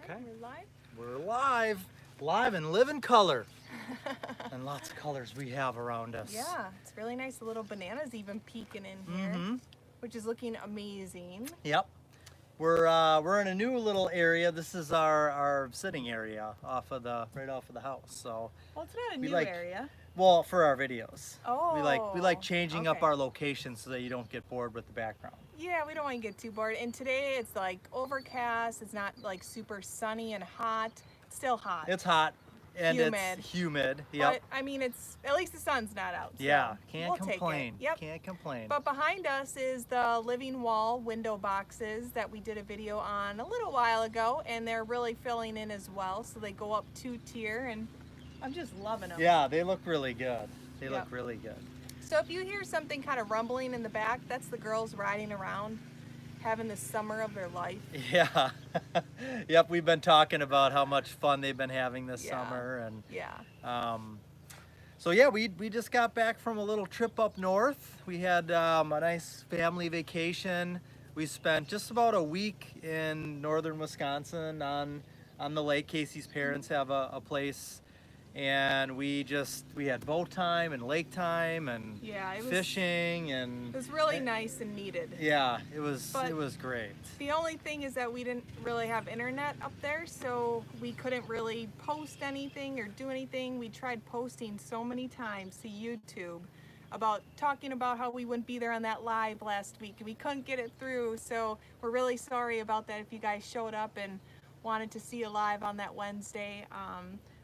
Okay. We're live. We're live and live in color. And lots of colors we have around us. Yeah, it's really nice. The little bananas even peeking in here, Mm-hmm. which is looking amazing. Yep. We're in a new little area. This is our sitting area right off of the house. So Well, it's not a we new like area. well for our videos. We like Oh, changing up okay. our location so that you don't get bored with the background. Yeah, we don't want to get too bored. And today it's like overcast. It's not like super sunny and hot. It's still hot. It's hot and Humid. it's humid. But Yep. I mean, it's at least the sun's not out. So Yeah. Can't we'll complain. Take it. Yep. Can't complain. But behind us is the living wall window boxes that we did a video on a little while ago, and they're really filling in as well. So they go up 2-tier, and I'm just loving them. Yeah, they look really good. They Yep. look really good. So if you hear something kind of rumbling in the back, that's the girls riding around, having the summer of their life. Yeah. Yep, we've been talking about how much fun they've been having this Yeah. summer, and Yeah. so yeah, we just got back from a little trip up north. We had a nice family vacation. We spent just about a week in northern Wisconsin on the lake. Casey's parents have a place, and we had boat time and lake time and Yeah, it was fishing, and it was really nice and needed. yeah, it was But- great. The only thing is that we didn't really have internet up there, so we couldn't really post anything or do anything. We tried posting so many times to YouTube about talking about how we wouldn't be there on that live last week, and we couldn't get it through. So we're really sorry about that if you guys showed up and wanted to see a live on that Wednesday.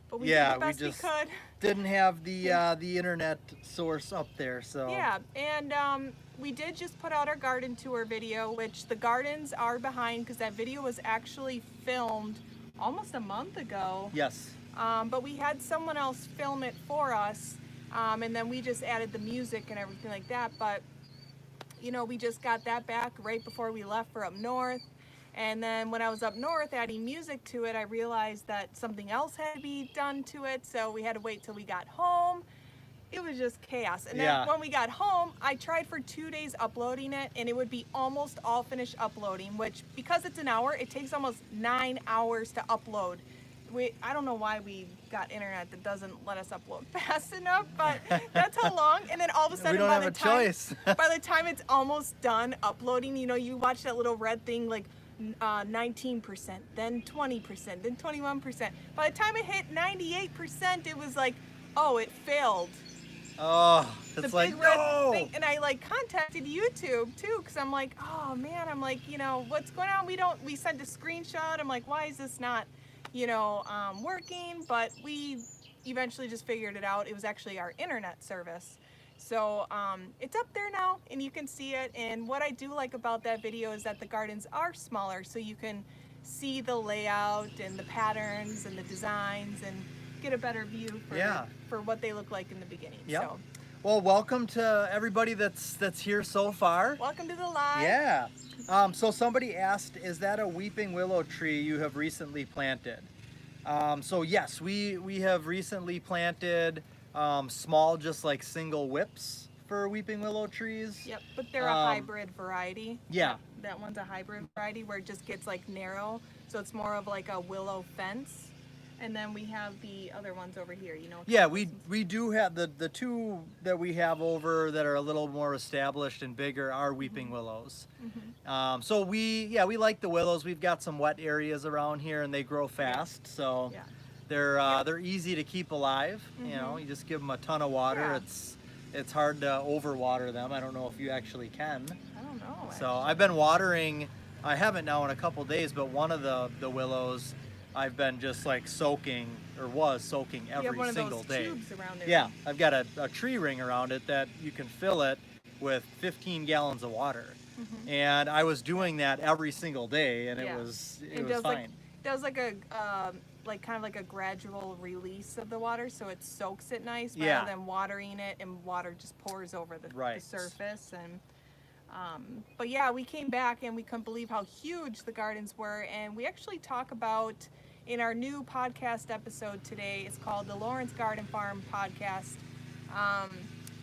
But we Yeah, did the we best we just- could. Didn't have the internet source up there, so Yeah, and we did just put out our garden tour video, which the gardens are behind because that video was actually filmed almost a month ago. yes. But we had someone else film it for us, and then we just added the music and everything like that. But, you know, we just got that back right before we left for up north. And then when I was up north adding music to it, I realized that something else had to be done to it. So we had to wait till we got home. It was just chaos. And Yeah. then when we got home, I tried for 2 days uploading it, and it would be almost all finished uploading, which because it's an hour, it takes almost 9 hours to upload. I don't know why we got internet that doesn't let us upload fast enough, but that's how long. And then all of a sudden, We don't by have the a time, choice. by the time it's almost done uploading, you know, you watch that little red thing like 19%, then 20%, then 21%. By the time it hit 98%, it was like, oh, it failed. Oh, The it's like big red no. thing. And I like contacted YouTube too, because I'm like, oh man, I'm like, you know, what's going on? We sent a screenshot. I'm like, why is this not, you know, working? But we eventually just figured it out. It was actually our internet service. So it's up there now, and you can see it. And what I do like about that video is that the gardens are smaller, so you can see the layout and the patterns and the designs and get a better view for, Yeah. for what they look like in the beginning. Yep. So Well, welcome to everybody that's here so far. welcome to the live. Yeah. So somebody asked, is that a weeping willow tree you have recently planted? So yes, we have recently planted small, just like single whips for weeping willow trees. Yep, but they're a hybrid variety. Yeah. That one's a hybrid variety where it just gets like narrow, so it's more of like a willow fence. And then we have the other ones over here, you know. Yeah, we do have the two that we have over that are a little more established and bigger are weeping willows. So we like the willows. We've got some wet areas around here, and they grow fast, so Yeah. they're easy to keep alive. You know, you just give them a ton of water. Yeah. It's hard to overwater them. I don't know if you actually can. I don't know. So I've been watering. I haven't now in a couple days, but one of the willows I've been just like soaking, or was soaking you have every one of single those day. tubes around there. Yeah, I've got a tree ring around it that you can fill it with 15 gallons of water. And I was doing that every single day, and Yeah. it was does fine. like does like a kind of like a gradual release of the water, so it soaks it nice rather Yeah. than watering it and water just pours over the Right. surface. And but yeah, we came back and we couldn't believe how huge the gardens were, and we actually talk about in our new podcast episode today. It's called the Lawrence Garden Farm Podcast.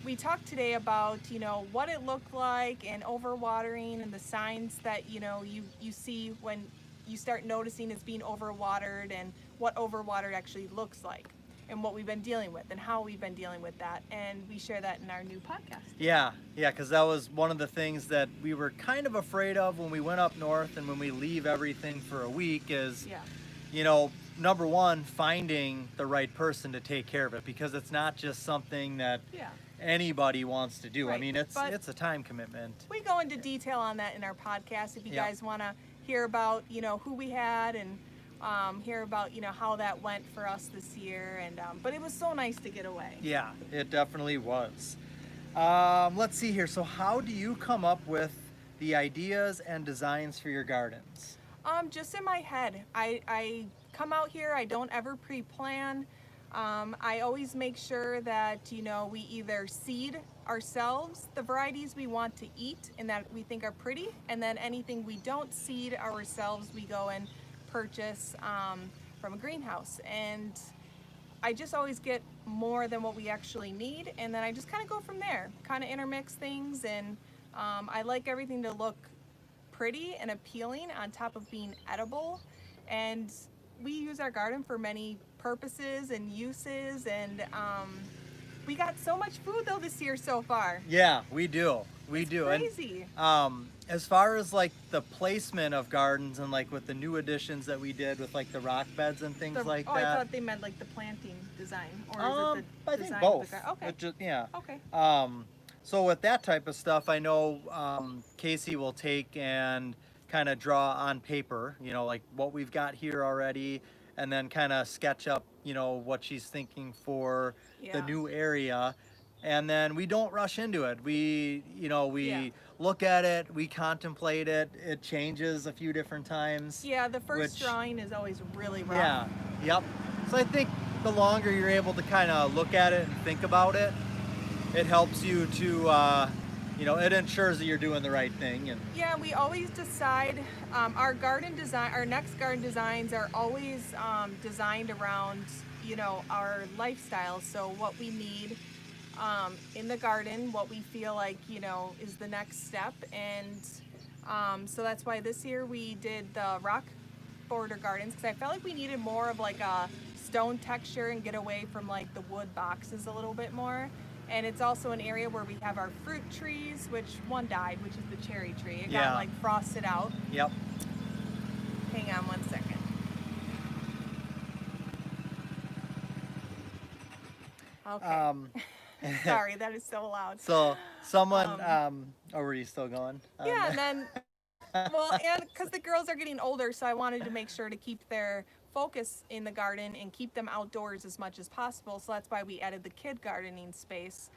We talked today about, you know, what it looked like and overwatering and the signs that, you know, you see when you start noticing it's being overwatered and what overwatered actually looks like and what we've been dealing with and how we've been dealing with that. And we share that in our new podcast. Yeah, because that was one of the things that we were kind of afraid of when we went up north and when we leave everything for a week is, Yeah. you know, number one, finding the right person to take care of it, because it's not just something that Yeah. anybody wants to do. I Right, mean, it's but- a time commitment. We go into detail on that in our podcast if you Yeah. guys want to hear about, you know, who we had and hear about, you know, how that went for us this year. And but it was so nice to get away. Yeah, it definitely was. Let's see here. So how do you come up with the ideas and designs for your gardens? Just in my head. I come out here, I don't ever pre-plan. I always make sure that, you know, we either seed ourselves the varieties we want to eat and that we think are pretty, and then anything we don't seed ourselves, we go and purchase from a greenhouse. And I just always get more than what we actually need, and then I just kind of go from there, kind of intermix things. And I like everything to look pretty and appealing on top of being edible. And we use our garden for many purposes and uses, and we got so much food though this year so far. Yeah, we do. We do. Crazy. And as far as like the placement of gardens and like with the new additions that we did with like the rock beds and things like I that. thought they meant like the planting design, or is it the I design think of both. the garden? Okay. It just, yeah. Okay. So with that type of stuff, I know Casey will take and kind of draw on paper, you know, like what we've got here already, and then kind of sketch up, you know, what she's thinking for the Yeah. new area. And then we don't rush into it. We, you know, we Yeah. look at it, we contemplate it. It changes a few different times. Yeah, the first which- drawing is always really rough. Yeah, yep. So I think the longer you're able to kind of look at it and think about it, it helps you to, you know, it ensures that you're doing the right thing. And Yeah, we always decide our garden design. Our next garden designs are always designed around, you know, our lifestyle. So what we need in the garden, what we feel like, you know, is the next step. And so that's why this year we did the rock border gardens, because I felt like we needed more of like a stone texture and get away from like the wood boxes a little bit more. And it's also an area where we have our fruit trees, which one died, which is the cherry tree. It Yeah. got like frosted out. yep. Hang on one second. Okay. Sorry, that is so loud. So someone, oh, were you still going? Yeah, and then, well, and because the girls are getting older, so I wanted to make sure to keep their focus in the garden and keep them outdoors as much as possible. So that's why we added the kid gardening space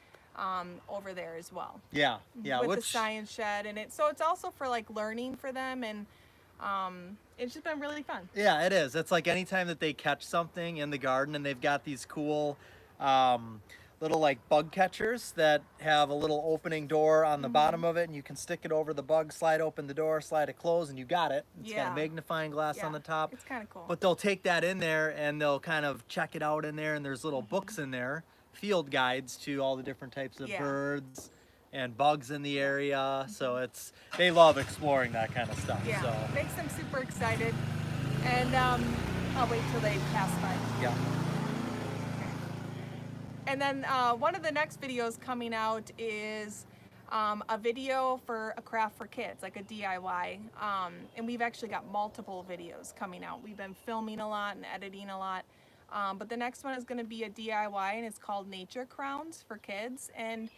over there as well. Yeah, yeah. With Which, the science shed and it. So it's also for like learning for them, and it's just been really fun. yeah, it is. It's like anytime that they catch something in the garden and they've got these cool little like bug catchers that have a little opening door on the bottom of it, and you can stick it over the bug, slide open the door, slide it closed, and you got it. It's got Yeah. a magnifying glass on Yeah, the top. It's kind of cool. But they'll take that in there and they'll kind of check it out in there, and there's little books in there, field guides to all the different types of Yeah. birds and bugs in the area. So they love exploring that kind of stuff. Yeah, So makes them super excited. And I'll wait till they pass by. yeah. And then one of the next videos coming out is a video for a craft for kids, like a DIY. And we've actually got multiple videos coming out. We've been filming a lot and editing a lot. But the next one is going to be a DIY, and it's called Nature Crowns for kids. And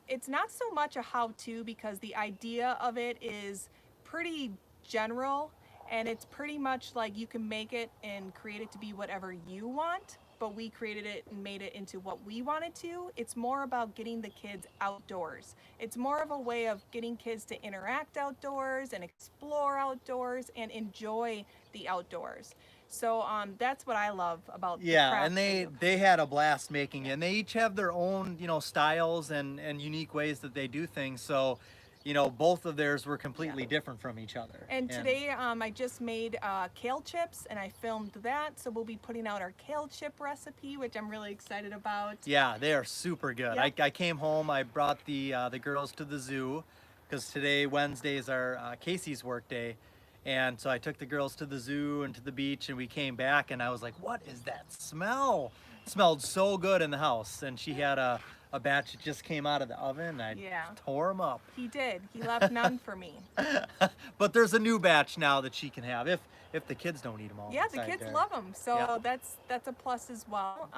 it's not so much a how-to, because the idea of it is pretty general, and it's pretty much like you can make it and create it to be whatever you want, but we created it and made it into what we wanted to. It's more about getting the kids outdoors. It's more of a way of getting kids to interact outdoors and explore outdoors and enjoy the outdoors. So that's what I love about the Yeah, craft and video. they had a blast making it, and they each have their own, you know, styles and unique ways that they do things. So, you know, both of theirs were completely different from each other. And today I just made kale chips, and I filmed that. So we'll be putting out our kale chip recipe, which I'm really excited about. Yeah, they are super good. Yep. I came home, I brought the girls to the zoo, because today, Wednesday, is our Casey's work day. And so I took the girls to the zoo and to the beach, and we came back, and I was like, what is that smell? It smelled so good in the house. And she had a batch that just came out of the oven, and I Yeah. tore them up. He did. He left none for me. But there's a new batch now that she can have if the kids don't eat them all. Yeah, the inside kids there. love them, so Yeah. that's a plus as well.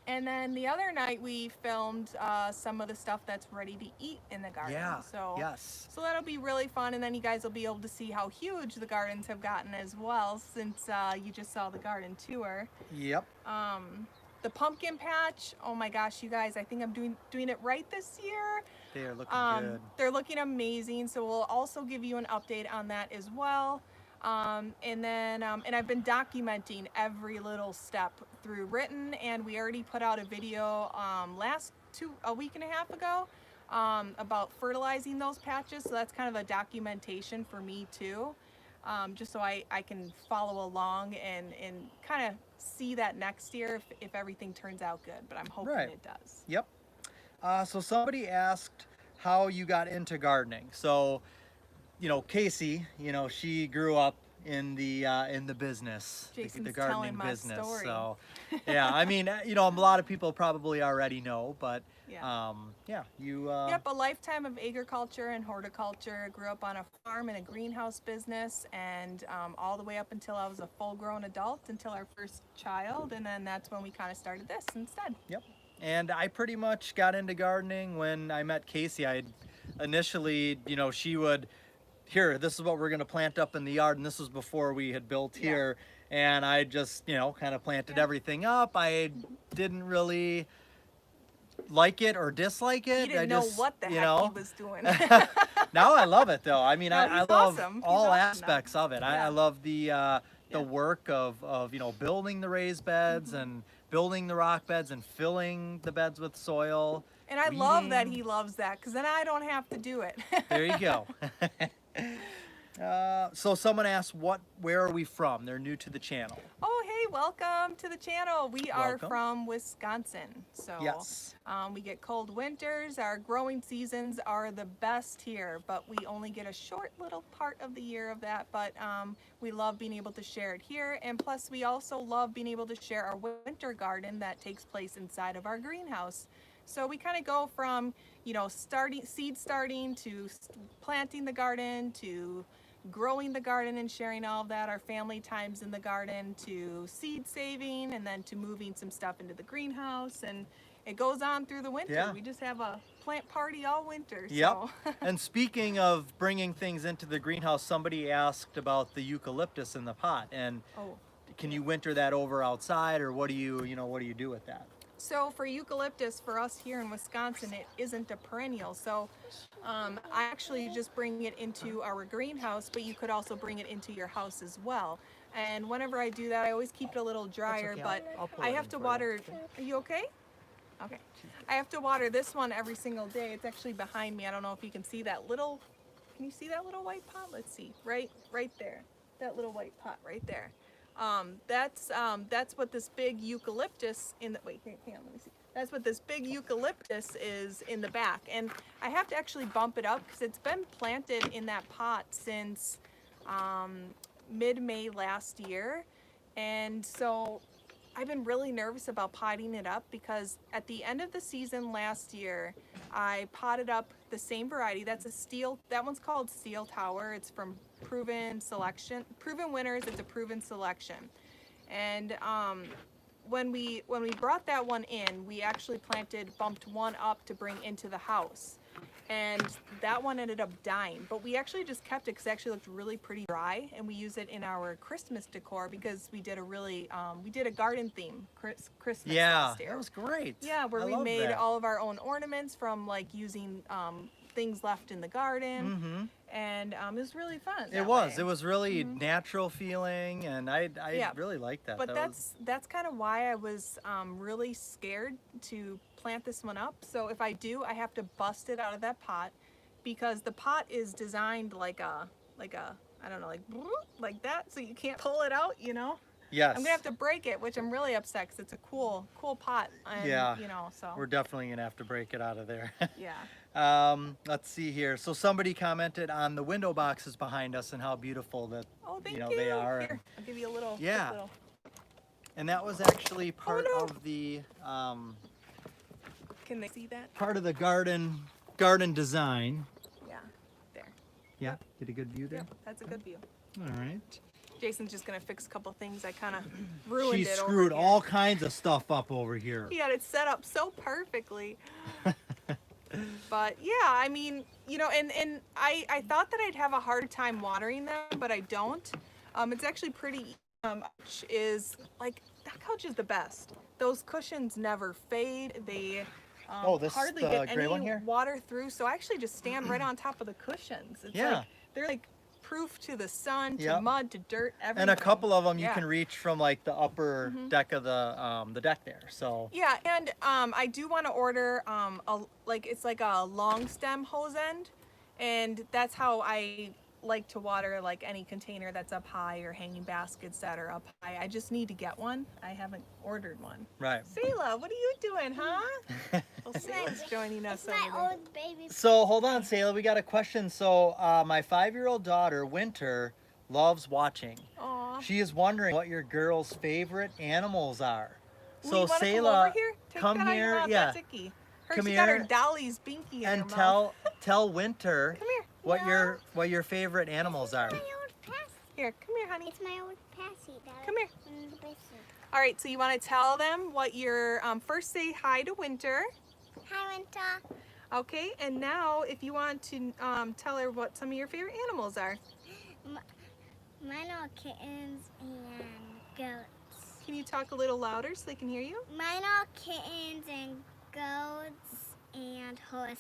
And then the other night we filmed some of the stuff that's ready to eat in the garden. Yeah. So Yes. so that'll be really fun, and then you guys will be able to see how huge the gardens have gotten as well, since you just saw the garden tour. Yep. The pumpkin patch, oh my gosh, you guys, I think I'm doing it right this year. They are looking good. They're looking amazing, so we'll also give you an update on that as well. And I've been documenting every little step through written, and we already put out a video a week and a half ago about fertilizing those patches, so that's kind of a documentation for me too, just so I can follow along and kind of see that next year if everything turns out good, but I'm hoping Right. it does. Yep. So somebody asked how you got into gardening. So, Casey, she grew up in the business, the Jason's gardening telling my business. story. So, yeah, I mean, a lot of people probably already know, but Yeah. you. Yep, a lifetime of agriculture and horticulture. Grew up on a farm and a greenhouse business, and all the way up until I was a full-grown adult, until our first child, and then that's when we kind of started this instead. Yep. And I pretty much got into gardening when I met Casey. I initially, she would, here, this is what we're gonna plant up in the yard, and this was before we had built Yeah. here. And I just, kind of planted Yeah. everything up. I didn't really like it or dislike it. He didn't I know just, what the heck he was doing. Now I love it though. I mean, No, I he's love awesome. He's all awesome now. aspects of it. I Yeah. love the Yeah. work of building the raised beds and building the rock beds and filling the beds with soil. And I love that weeding. he loves that, because then I don't have to do it. There you go. So someone asked, where are we from? They're new to the channel. Oh, hey, welcome to the channel. We are Welcome. from Wisconsin. So Yes. we get cold winters. Our growing seasons are the best here, but we only get a short little part of the year of that. But we love being able to share it here. And plus, we also love being able to share our winter garden that takes place inside of our greenhouse. So we kind of go from, seed starting to planting the garden to growing the garden and sharing all of that, our family times in the garden, to seed saving, and then to moving some stuff into the greenhouse, and it goes on through the winter. Yeah. We just have a plant party all winter. Yep. So. And speaking of bringing things into the greenhouse, somebody asked about the eucalyptus in the pot, and Oh. can you winter that over outside, or what do you do with that? So for eucalyptus, for us here in Wisconsin, it isn't a perennial. So I actually just bring it into our greenhouse, but you could also bring it into your house as well. And whenever I do that, I always keep it a little drier, okay, but I'll pull I it have in to for you. water. Are you okay? Okay. I have to water this one every single day. It's actually behind me. I don't know if you can see that little, can you see that little white pot? Let's see, right there. That little white pot right there. That's what this big eucalyptus in the, wait, hang on, let me see. That's what this big eucalyptus is in the back. And I have to actually bump it up because it's been planted in that pot since mid-May last year. And so I've been really nervous about potting it up because at the end of the season last year, I potted up the same variety. That's a steel, that one's called Steel Tower. It's from Proven Winners. It's a proven selection. And when we brought that one in, we actually bumped one up to bring into the house. And that one ended up dying, but we actually just kept it because it actually looked really pretty dry, and we use it in our Christmas decor because we did a garden theme Christmas Yeah, last year. that was great. Yeah, where I we love made that. all of our own ornaments from using things left in the garden, Mm-hmm. and it was really fun. It that was. way. It was really natural feeling, and I Yeah. really liked that. But That was- that's kind of why I was really scared to plant this one up. So if I do, I have to bust it out of that pot because the pot is designed like a I don't know, like that, so you can't pull it out. yes. I'm gonna have to break it, which I'm really upset because it's a cool pot. And, Yeah. So We're definitely gonna have to break it out of there. yeah. Let's see here. So somebody commented on the window boxes behind us and how beautiful that Oh, thank you know you. they are. Here, I'll give you a little. Yeah. Little. And that was actually part no. of the Can they see that? part of the garden design. Yeah. There. Yeah, get a good view there. Yep, that's a good view. All right. Jason's just gonna fix a couple things. I kind of ruined She it. screwed over here. all kinds of stuff up over here. He had it set up so perfectly. But yeah, I mean, you know, and I thought that I'd have a hard time watering them, but I don't. It's actually pretty. Is like that couch is the best. Those cushions never fade. They Oh, this hardly the get gray any one here? water through. So I actually just stand right on top of the cushions. It's Yeah. like they're like proof to the sun, to Yep. mud, to dirt, everything. And a couple of them you Yeah. can reach from like the upper deck of the deck there. So Yeah, and I do want to order it's like a long stem hose end, and that's how I like to water like any container that's up high or hanging baskets that are up high. I just need to get one. I haven't ordered one. right. Sayla, what are you doing, huh? Well, Sayla's joining us It's over my there. old baby. So hold on, Sayla, we got a question. So my 5-year-old daughter, Winter, loves watching. Aw. She is wondering what your girl's favorite animals are. Well, So you wanna come Sayla, over here? Take come that out of your here, mouth, yeah. that's icky. Come She got her here Dolly's binky in her and mouth. tell Winter Come here. what your favorite animals are. My old Passy. Here, come here, honey. It's my old Passy. Come here. In the basement. All right, so you want to tell them what your first say hi to Winter. Hi, Winter. Okay, and now if you want to tell her what some of your favorite animals are. Mine are kittens and goats. Can you talk a little louder so they can hear you? Mine are kittens and goats and horses.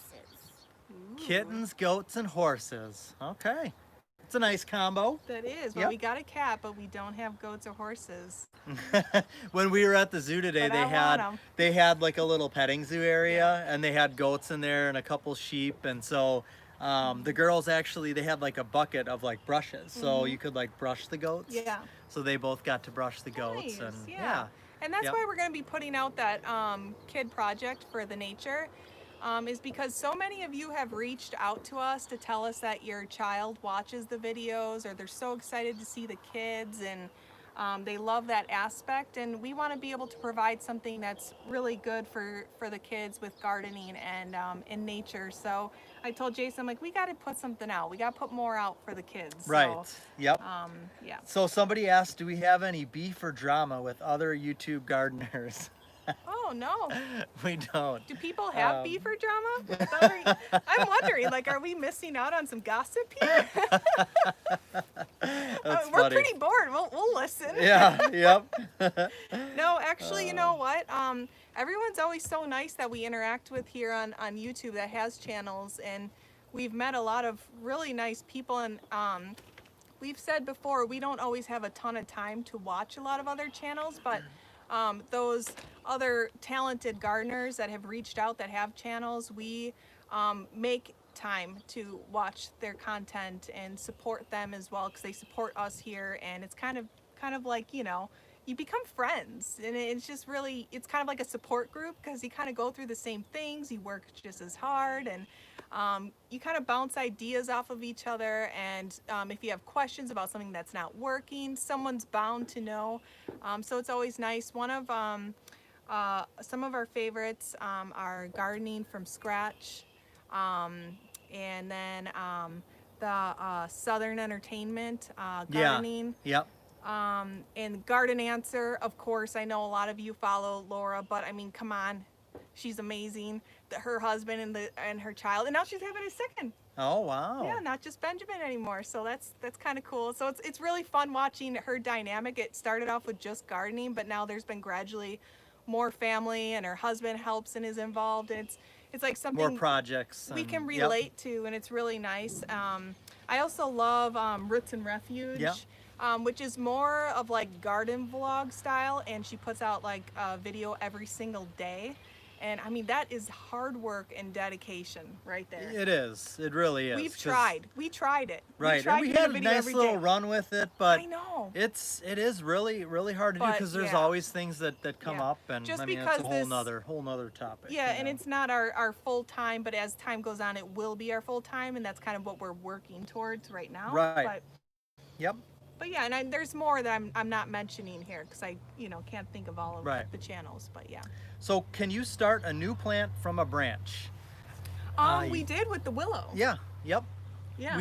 Kittens, goats, and horses. Okay. It's a nice combo. That is. Well, Yep. we got a cat, but we don't have goats or horses. When we were at the zoo today, But I want 'em. they had like a little petting zoo area, and they had goats in there and a couple sheep, and so the girls actually they had like a bucket of like brushes, so you could like brush the goats. Yeah. So they both got to brush the goats, Nice, and yeah. And that's Yep. why we're going to be putting out that kid project for the nature, is because so many of you have reached out to us to tell us that your child watches the videos or they're so excited to see the kids and they love that aspect. And we want to be able to provide something that's really good for the kids with gardening and in nature. So I told Jason, I'm like, we got to put something out. We got to put more out for the kids. Right. So, Yep. yeah. So somebody asked, do we have any beef or drama with other YouTube gardeners? Oh, no. We don't. Do people have Um, beef or drama? I'm wondering, like, are we missing out on some gossip here? That's We're funny. pretty bored. We'll listen. Yeah. Yep. No, actually, you know what? Everyone's always so nice that we interact with here on YouTube that has channels, and we've met a lot of really nice people. And we've said before, we don't always have a ton of time to watch a lot of other channels, but those other talented gardeners that have reached out that have channels, we make time to watch their content and support them as well, because they support us here, and it's kind of like, you know, you become friends, and it's just really, it's kind of like a support group, because you kind of go through the same things, you work just as hard, and you kind of bounce ideas off of each other, and if you have questions about something that's not working, someone's bound to know. So it's always nice. One of some of our favorites are Gardening from Scratch, and then the Southern Entertainment Gardening. Yep. And Garden Answer, of course. I know a lot of you follow Laura, but I mean, come on, she's amazing. Her husband and her child, and now she's having a second. Oh wow. Yeah, not just Benjamin anymore. So that's kind of cool. So it's really fun watching her dynamic. It started off with just gardening, but now there's been gradually more family, and her husband helps and is involved, and it's like something More projects. we and- can yep. relate to, and it's really nice. I also love Roots and Refuge, Yep. which is more of like garden vlog style, and she puts out like a video every single day. And I mean, that is hard work and dedication right there. It is. It really is. We've 'cause- tried. We tried it. Right, tried and we to do had a video nice every little day. run with it, but I know. it is really hard to do But, because there's yeah. always things that come Yeah. up, and Just I mean it's because a this- whole nother topic. Yeah, you and know? it's not our full time, but as time goes on, it will be our full time, and that's kind of what we're working towards right now. Right. Yep. But yeah, and there's more that I'm not mentioning here because I can't think of all of Right. the channels. But yeah, So can you start a new plant from a branch? we did with the willow. Yeah. Yep. Yeah.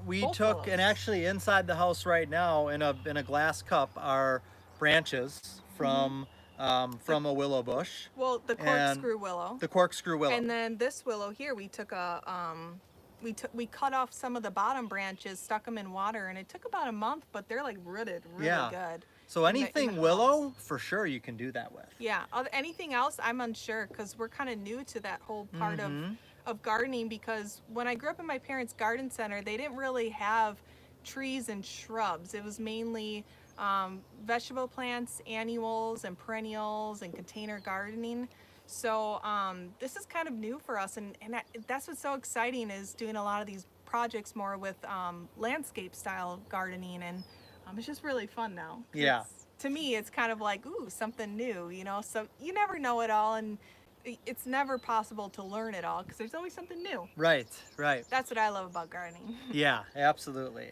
We Both took willows. and actually inside the house right now in a glass cup are branches from a willow bush, Well, the and corkscrew willow. the corkscrew willow. And then this willow here, we took we cut off some of the bottom branches, stuck them in water, and it took about a month, but they're like rooted really Yeah. good. So in the anything house. willow, for sure you can do that with. Yeah. Anything else, I'm unsure because we're kind of new to that whole part Mhm. of gardening. Because when I grew up in my parents' garden center, they didn't really have trees and shrubs. It was mainly vegetable plants, annuals, and perennials, and container gardening. So this is kind of new for us, and that's what's so exciting is doing a lot of these projects more with landscape style gardening, and it's just really fun now. 'Cause Yeah. to me, it's kind of like, ooh, something new, So you never know it all, and it's never possible to learn it all because there's always something new. Right. Right. That's what I love about gardening. Yeah. Absolutely.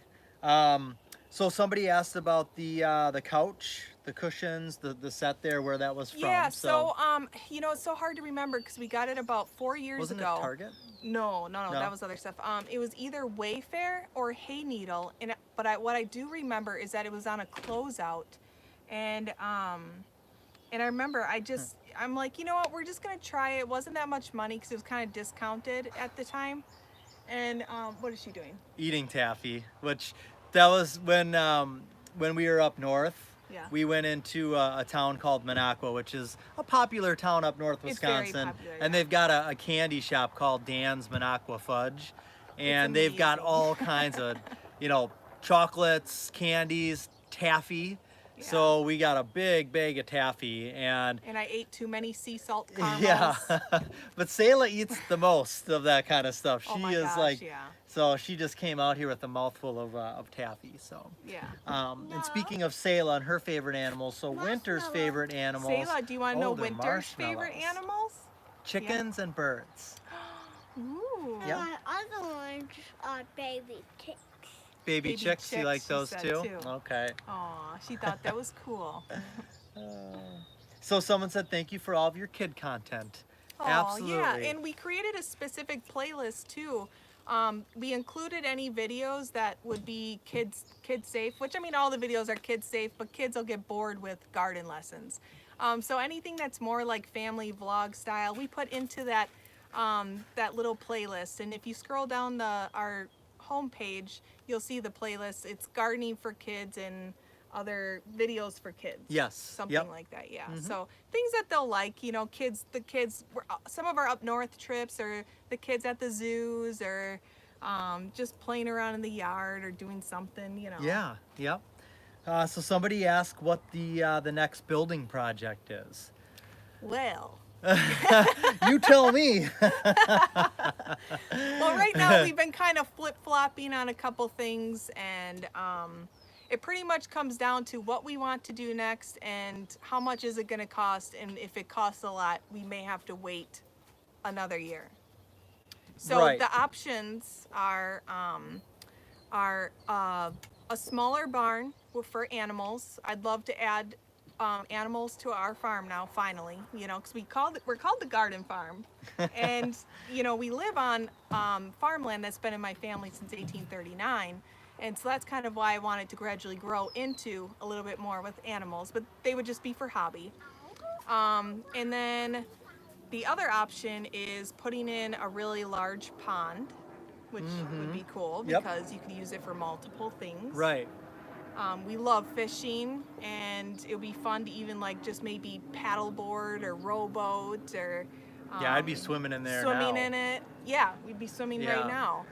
So somebody asked about the couch, the cushions, the set there, where that was from. Yeah, so it's so hard to remember because we got it about 4 years wasn't ago. it Target? No, No? that was other stuff. It was either Wayfair or Hayneedle, but what I do remember is that it was on a closeout, and I remember I'm like, you know what, we're just gonna try it. It wasn't that much money because it was kind of discounted at the time. And what is she doing? Eating taffy, which that was when we were up north. Yeah. We went into a town called Minocqua, which is a popular town up north It's very Wisconsin, popular, and yeah. they've got a candy shop called Dan's Minocqua Fudge, and they've got amazing. all kinds of, chocolates, candies, taffy. Yeah. So we got a big bag of taffy, and And I ate too many sea salt caramels. yeah, but Sayla eats the most of that kind of stuff. She Oh my is gosh, like, yeah. so she just came out here with a mouthful of taffy. So, Yeah. and speaking of Sayla and her favorite animals, so Winter's Marshmallow. favorite animals. Sayla, do you want to know they're Winter's favorite marshmallows. animals? Chickens and birds. Ooh. And Yeah. my other ones are baby chicks. Baby Baby chicks, you chicks, like she those said too? too. Okay. Aw, she thought that was cool. So someone said thank you for all of your kid content. Oh, Absolutely. yeah, and we created a specific playlist too. We included any videos that would be kids safe, which I mean all the videos are kids safe, but kids will get bored with garden lessons. So anything that's more like family vlog style, we put into that little playlist. And if you scroll down our homepage, you'll see the playlist. It's gardening for kids and other videos for kids. Yes. Something Yep. like that, yeah. So things that they'll like, the kids, some of our up north trips, or the kids at the zoos, or just playing around in the yard or doing something, Yeah. Yep. So somebody asked what the next building project is. Well, You tell me. well, right now we've been kind of flip-flopping on a couple things, and it pretty much comes down to what we want to do next and how much is it going to cost, and if it costs a lot, we may have to wait another year. So Right. the options are a smaller barn for animals. I'd love to add animals to our farm now, finally, because we're called the Garden Farm, and we live on farmland that's been in my family since 1839, and so that's kind of why I wanted to gradually grow into a little bit more with animals, but they would just be for hobby. And then the other option is putting in a really large pond, which would be cool Yep. because you could use it for multiple things. Right. We love fishing, and it would be fun to even just maybe paddleboard or rowboat, or Yeah, I'd be swimming in there swimming now. in it. Yeah, we'd be swimming Yeah. right now.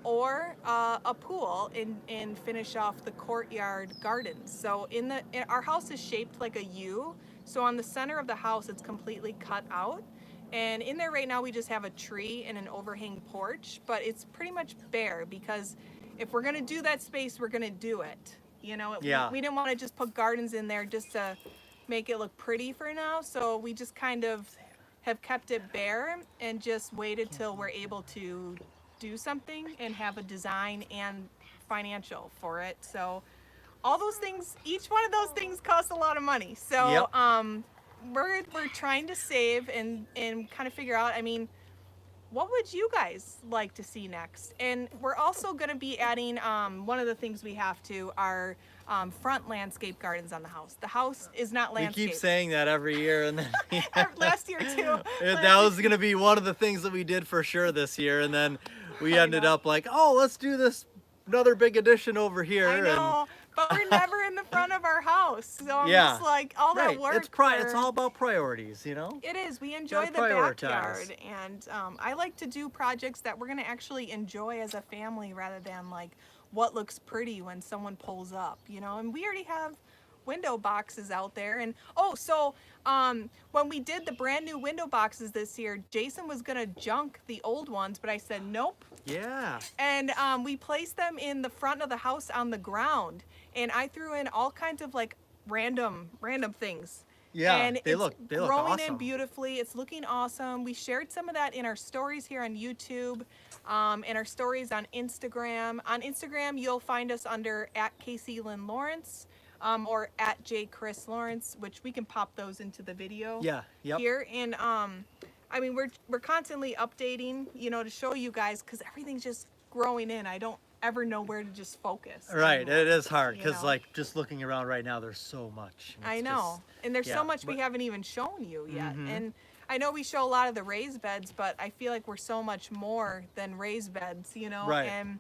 Or a pool and finish off the courtyard gardens. So our house is shaped like a U, So on the center of the house, it's completely cut out. And in there right now, we just have a tree and an overhang porch, but it's pretty much bare because if we're gonna do that space, we're gonna do it. You know, Yeah. we didn't want to just put gardens in there just to make it look pretty for now. So we just kind of have kept it bare and just waited till we're able to do something and have a design and financial for it. So all those things, each one of those things costs a lot of money. So Yep. we're trying to save and kind of figure out, I mean, what would you guys like to see next? And we're also going to be adding one of the things we have to are front landscape gardens on the house. The house is not We landscaped. keep saying that every year, and then Last year too. that was gonna be one of the things that we did for sure this year, and then we I ended know. up like, oh, let's do this another big addition over here. I know, but we're never in the front of our house. So I'm Yeah. just like, all And, right, that work. it's for- all about priorities, you know. It is. We enjoy the prioritize. backyard, and I like to do projects that we're going to actually enjoy as a family rather than like what looks pretty when someone pulls up, you know. And we already have window boxes out there. And when we did the brand new window boxes this year, Jason was going to junk the old ones, but I said nope. Yeah. And we placed them in the front of the house on the ground, and I threw in all kinds of like random things. Yeah, And they it's look growing in awesome. beautifully. It's looking awesome. We shared some of that in our stories here on YouTube, and our stories on Instagram. On Instagram, you'll find us under @KCLynLawrence, or @JChrisLawrence, which we can pop those into the video Yeah. Yep. here. And I mean, we're constantly updating, you know, to show you guys because everything's just growing in. I don't ever know where to just focus. Right. anymore, It is hard you because know? like just looking around right now, there's so much. I It's know, and there's yeah, so much we but- haven't even shown you yet. Mhm. And I know we show a lot of the raised beds, but I feel like we're so much more than raised beds, you know. Right. And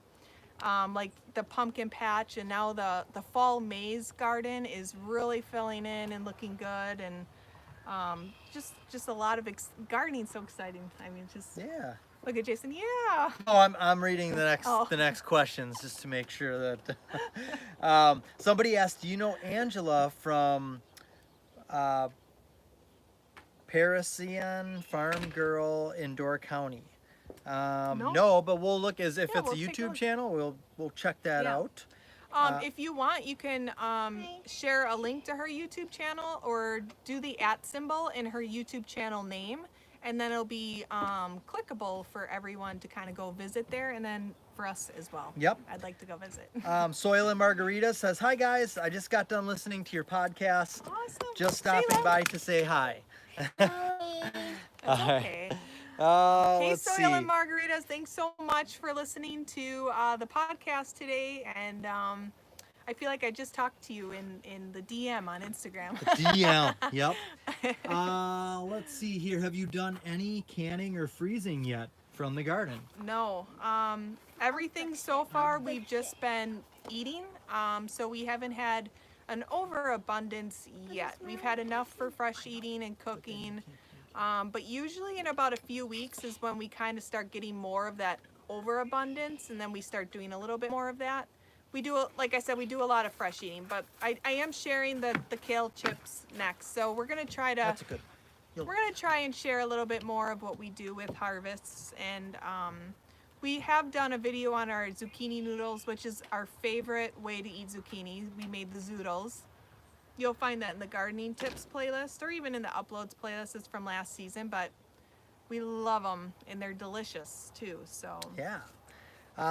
like the pumpkin patch, and now the fall maze garden is really filling in and looking good, and just a lot of gardening. So exciting. I mean, just Just, yeah. look at Jason. Yeah. Oh, I'm reading Oh. the next questions just to make sure that somebody asked, do you know Angela from Parisian Farm Girl in Door County? No. No, but we'll look as if Yeah, it's a we'll take a YouTube look. channel. We'll check that Yeah. out. If you want, you can share a link to her YouTube channel or do the @ symbol in her YouTube channel name, and then it'll be clickable for everyone to kind of go visit there, and then for us as well. Yep. I'd like to go visit. Soil and Margarita says, hi guys, I just got done listening to your podcast. Awesome. Just Say stopping hello. by to say hi. That's Alright. okay. Hey, Let's Soil see. and Margaritas, thanks so much for listening to the podcast today, and I feel like I just talked to you in the DM on Instagram. DM. Yep. Let's see here. Have you done any canning or freezing yet from the garden? No. Everything so far we've just been eating. So we haven't had an overabundance yet. We've had enough for fresh eating and cooking. But usually in about a few weeks is when we kind of start getting more of that overabundance, and then we start doing a little bit more of that. We do, like I said, we do a lot of fresh eating, but I am sharing the kale chips next. So we're gonna try to That's good. we're gonna try and share a little bit more of what we do with harvests, and we have done a video on our zucchini noodles, which is our favorite way to eat zucchini. We made the zoodles. You'll find that in the gardening tips playlist, or even in the uploads playlist. It's from last season, but we love them and they're delicious too. So Yeah.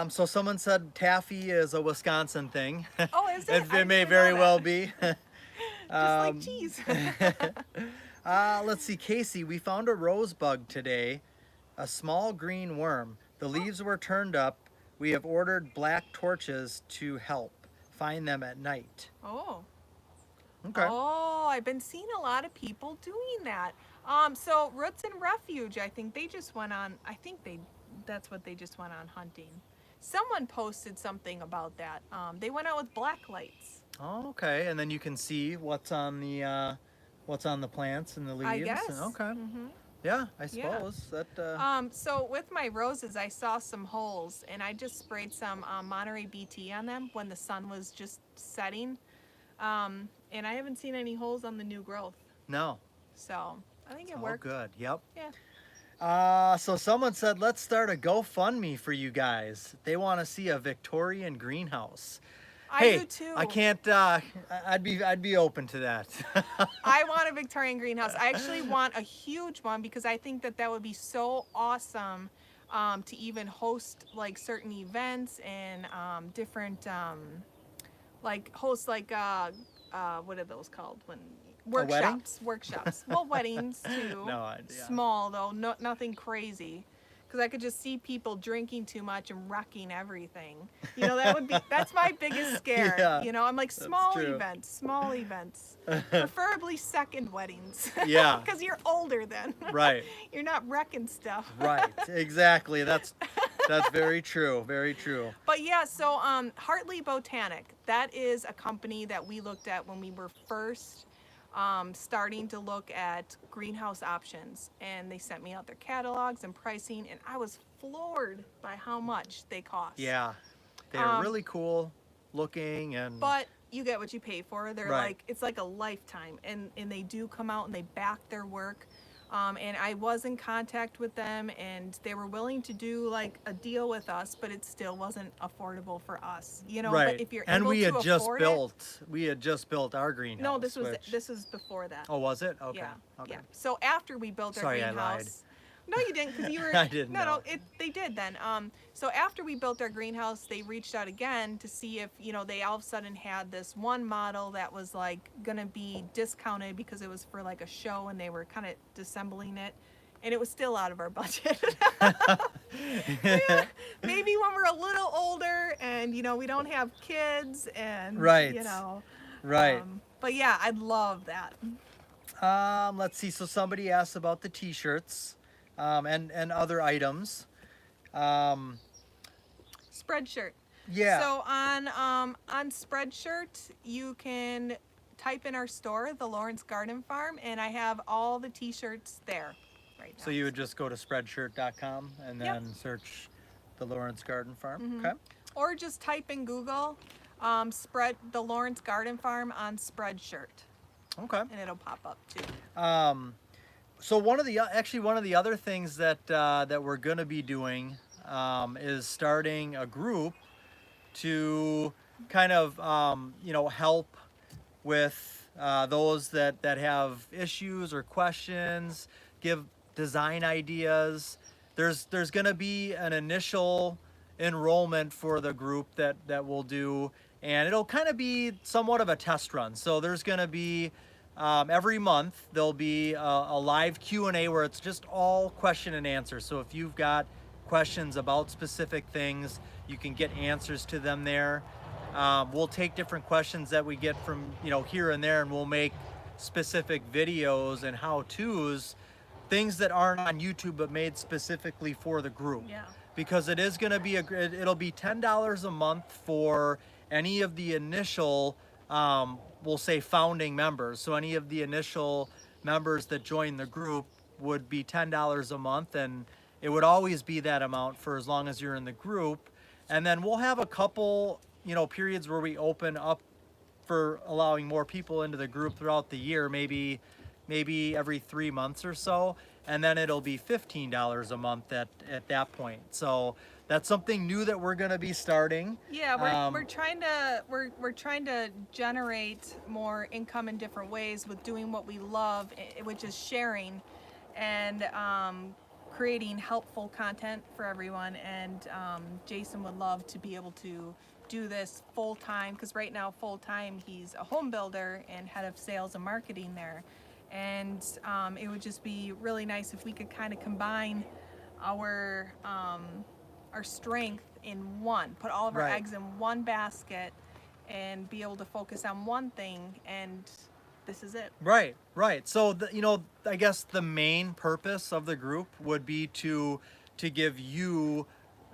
So someone said taffy is a Wisconsin thing. oh, is it? I It didn't may even very know well that. be. Just like cheese. Let's see, Casey, we found a rosebug today, a small green worm. The leaves were turned up. We have ordered black torches to help find them at night. Oh. Okay. Oh, I've been seeing a lot of people doing that. So Roots and Refuge, I think they just went on. That's what they just went on hunting. Someone posted something about that. They went out with black lights. Oh, okay. And then you can see what's on the plants and the leaves. I guess. Okay. Mhm. Yeah, I Yeah. suppose that. So with my roses, I saw some holes, and I just sprayed some Monterey BT on them when the sun was just setting. And I haven't seen any holes on the new growth. No. So I think it All worked. good. Yep. Yeah. So someone said, let's start a GoFundMe for you guys. They want to see a Victorian greenhouse. I Hey, do too. I can't. I'd be open to that. I want a Victorian greenhouse. I actually want a huge one because I think that that would be so awesome to even host like certain events and different like host like what are those called when wedding? workshops. Well, weddings too. No, yeah. Small though, nothing crazy. Because I could just see people drinking too much and wrecking everything. You know, that's my biggest scare. Yeah, You know, I'm like small true. events, preferably second weddings. Yeah. Because you're older then. Right. You're not wrecking stuff. Right. Exactly. That's very true. Very true. But yeah, so Hartley Botanic, that is a company that we looked at when we were first starting to look at greenhouse options, and they sent me out their catalogs and pricing, and I was floored by how much they cost. Yeah. They're really cool looking and. But you get what you pay for. They're Right. like, it's like a lifetime, and they do come out and they back their work. And I was in contact with them, and they were willing to do like a deal with us, but it still wasn't affordable for us, you know. Right. But if you're and able we to had just afford built. We had just built our greenhouse. no, this was which- this was before that. Oh, was it? Okay. Yeah, Okay. yeah. So after we built our Sorry, I greenhouse, lied. no, you didn't, because you were. I didn't No, know. they did then. So after we built our greenhouse, they reached out again to see if they all of a sudden had this one model that was like gonna be discounted because it was for like a show, and they were kind of disassembling it, and it was still out of our budget. Maybe when we're a little older and we don't have kids and Right. Right. but yeah, I'd love that. Let's see. So somebody asked about the T-shirts, and other items. Spreadshirt. Yeah. So on Spreadshirt, you can type in our store, the Lawrence Garden Farm, and I have all the T-shirts there right now. So you would just go to Spreadshirt.com and Yep. then search the Lawrence Garden Farm. Mhm. Okay. Or just type in Google, the Lawrence Garden Farm on Spreadshirt, Okay. and it'll pop up too. So one of the other things that that we're gonna be doing is starting a group to kind of help with those that have issues or questions, give design ideas. There's gonna be an initial enrollment for the group that we'll do, and it'll kind of be somewhat of a test run. So there's gonna be every month there'll be a live Q&A where it's just all question and answer. So if you've got questions about specific things, you can get answers to them there. We'll take different questions that we get from here and there, and we'll make specific videos and how-tos, things that aren't on YouTube but made specifically for the group. Yeah. Because it is going to be it'll be $10 a month for any of the initial we'll say founding members. So any of the initial members that join the group would be $10 a month, and it would always be that amount for as long as you're in the group. And then we'll have a couple periods where we open up for allowing more people into the group throughout the year, maybe every 3 months or so, and then it'll be $15 a month at that point. So that's something new that we're going to be starting. Yeah, we're trying to generate more income in different ways with doing what we love, which is sharing and creating helpful content for everyone. And Jason would love to be able to do this full time, because right now full time he's a home builder and head of sales and marketing there. And it would just be really nice if we could kind of combine our strength in one, put all of our Right. eggs in one basket and be able to focus on one thing, and this is it. Right. So I guess the main purpose of the group would be to give you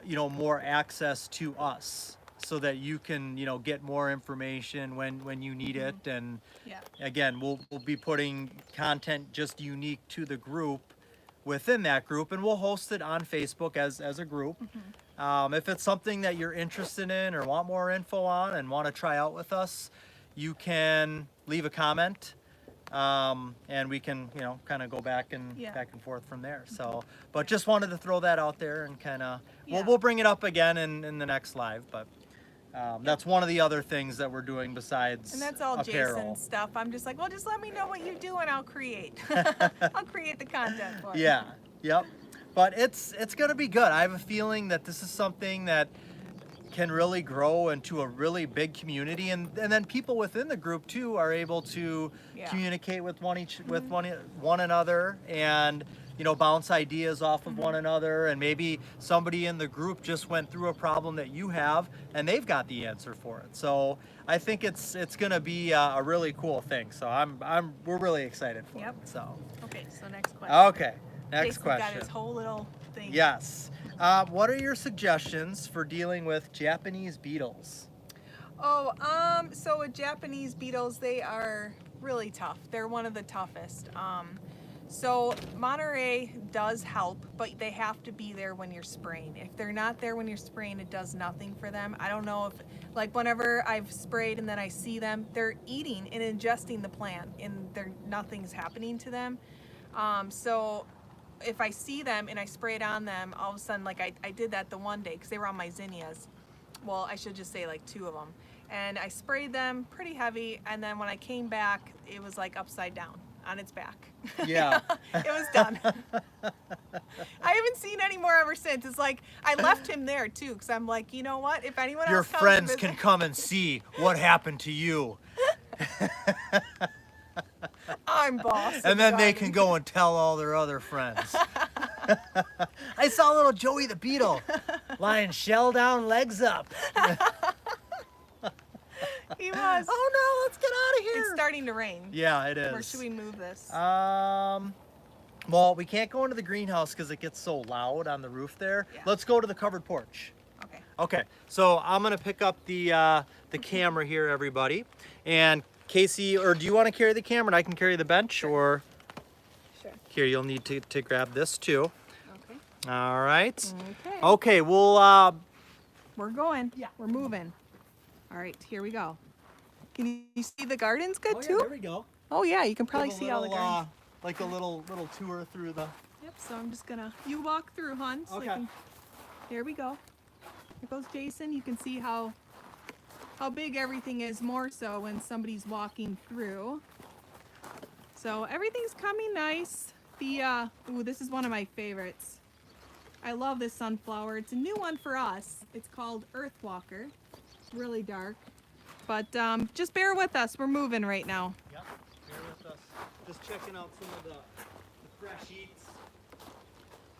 more access to us, so that you can get more information when you need it. And Yeah. again, we'll be putting content just unique to the group within that group, and we'll host it on Facebook as a group. If it's something that you're interested in or want more info on and want to try out with us, you can leave a comment and we can, you know, kind of go back and Yeah. back and forth from there. So, but just wanted to throw that out there and kind of, Yeah. we'll bring it up again in the next live, but that's one of the other things that we're doing besides And that's all apparel. Jason stuff. I'm just like, well, just let me know what you do and I'll create. I'll create the content for you. Yeah, yep. But it's gonna be good. I have a feeling that this is something that can really grow into a really big community, and then people within the group too are able to Yeah. communicate with one another, and you know, bounce ideas off of one another, and maybe somebody in the group just went through a problem that you have and they've got the answer for it. So I think it's gonna be a really cool thing. So we're really excited for Yep. it. So Okay, so next question. okay, next Jason's question. got his whole little thing. Yes. What are your suggestions for dealing with Japanese beetles? Oh, so with Japanese beetles, they are really tough. They're one of the toughest. So Monterey does help, but they have to be there when you're spraying. If they're not there when you're spraying, it does nothing for them. I don't know if, like, whenever I've sprayed and then I see them, they're eating and ingesting the plant, and nothing's happening to them. So if I see them and I spray it on them, all of a sudden, like I did that the one day because they were on my zinnias. Well, I should just say like 2 of them. And I sprayed them pretty heavy, and then when I came back, it was like upside down on its back. Yeah. It was done. I haven't seen any more ever since. It's like I left him there too, because I'm like, you know what? If anyone Your else comes friends to can visit- come and see what happened to you, I'm boss. of and then they garden. can go and tell all their other friends. I saw little Joey the beetle lying shell down, legs up. He was. Oh no, let's get out of here. It's starting to rain. Yeah, it is. Where should we move this? Well, we can't go into the greenhouse because it gets so loud on the roof there. Yeah. Let's go to the covered porch. Okay. Okay, so I'm gonna pick up the camera here, everybody. And Casey, or do you want to carry the camera and I can carry the bench, or Sure. here you'll need to grab this too. Okay. All right. Okay. Okay, we'll We're going. Yeah. We're moving. All right, here we go. Can you see the gardens good too? there we go. Oh yeah, you can probably Give a see all the little, gardens. like a little tour through the. Yep. So I'm just gonna. You walk through, hon. So you Okay. can- Here we go. Here goes Jason. You can see how big everything is, more so when somebody's walking through. So everything's coming nice. The ooh, this is one of my favorites. I love this sunflower. It's a new one for us. It's called Earthwalker. It's really dark. But just bear with us. We're moving right now. Yep. Bear with us. Just checking out some of the fresh eats.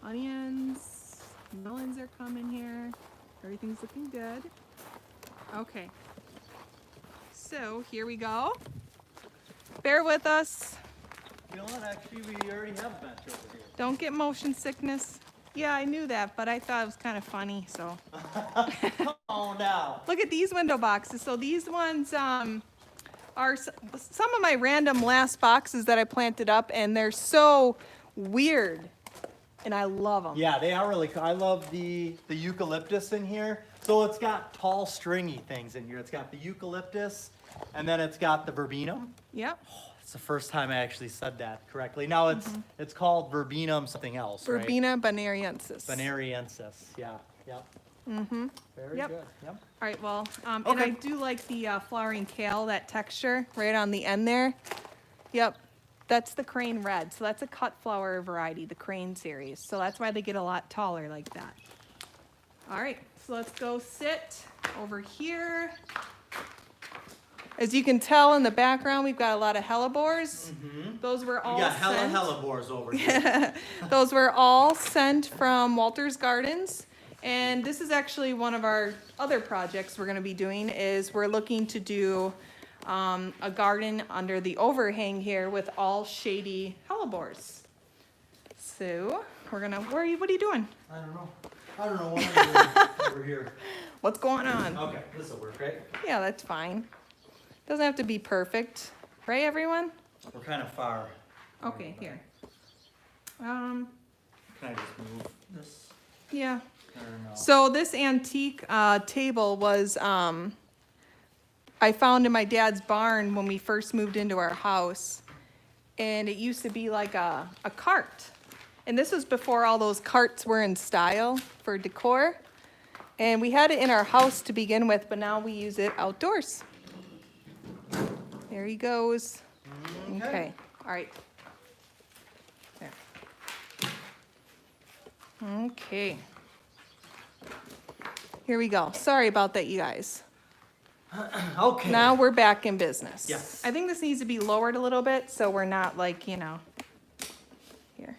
Onions, melons are coming here. Everything's looking good. Okay. So here we go. Bear with us. You know what? Actually, we already have a bench over here. Don't get motion sickness. Yeah, I knew that, but I thought it was kind of funny, so. Oh, now. Look at these window boxes. So these ones are some of my random last boxes that I planted up, and they're so weird, and I love them. Yeah, they are really cool. I love the eucalyptus in here. So it's got tall, stringy things in here. It's got the eucalyptus, and then it's got the verbena. Yep. It's the first time I actually said that correctly. Now it's called verbena something else, right? Verbena bonariensis. Bonariensis. Yeah. Yep. Mm-hmm. Very Yep. good. Yep. All right, well, and Okay. I do like the flowering kale, that texture right on the end there. Yep, that's the crane red. So that's a cut flower variety, the crane series. So that's why they get a lot taller like that. All right, so let's go sit over here. As you can tell in the background, we've got a lot of hellebores. Those were all We got hella sent. hellebores over here. Those were all sent from Walter's Gardens. And this is actually one of our other projects we're gonna be doing, is we're looking to do a garden under the overhang here with all shady hellebores. So we're gonna, what are you doing? I don't know. I don't know what I'm doing over here. What's going on? Okay, this will work, right? Yeah, that's fine. Doesn't have to be perfect, right everyone? We're kind of far. Okay, here. Can I just move this? Yeah. Or no? So this antique table was I found in my dad's barn when we first moved into our house, and it used to be like a cart. And this was before all those carts were in style for decor. And we had it in our house to begin with, but now we use it outdoors. There he goes. Okay, all right. There. Okay. Here we go. Sorry about that, you guys. Okay. Now we're back in business. Yes. I think this needs to be lowered a little bit so we're not like, you know, here.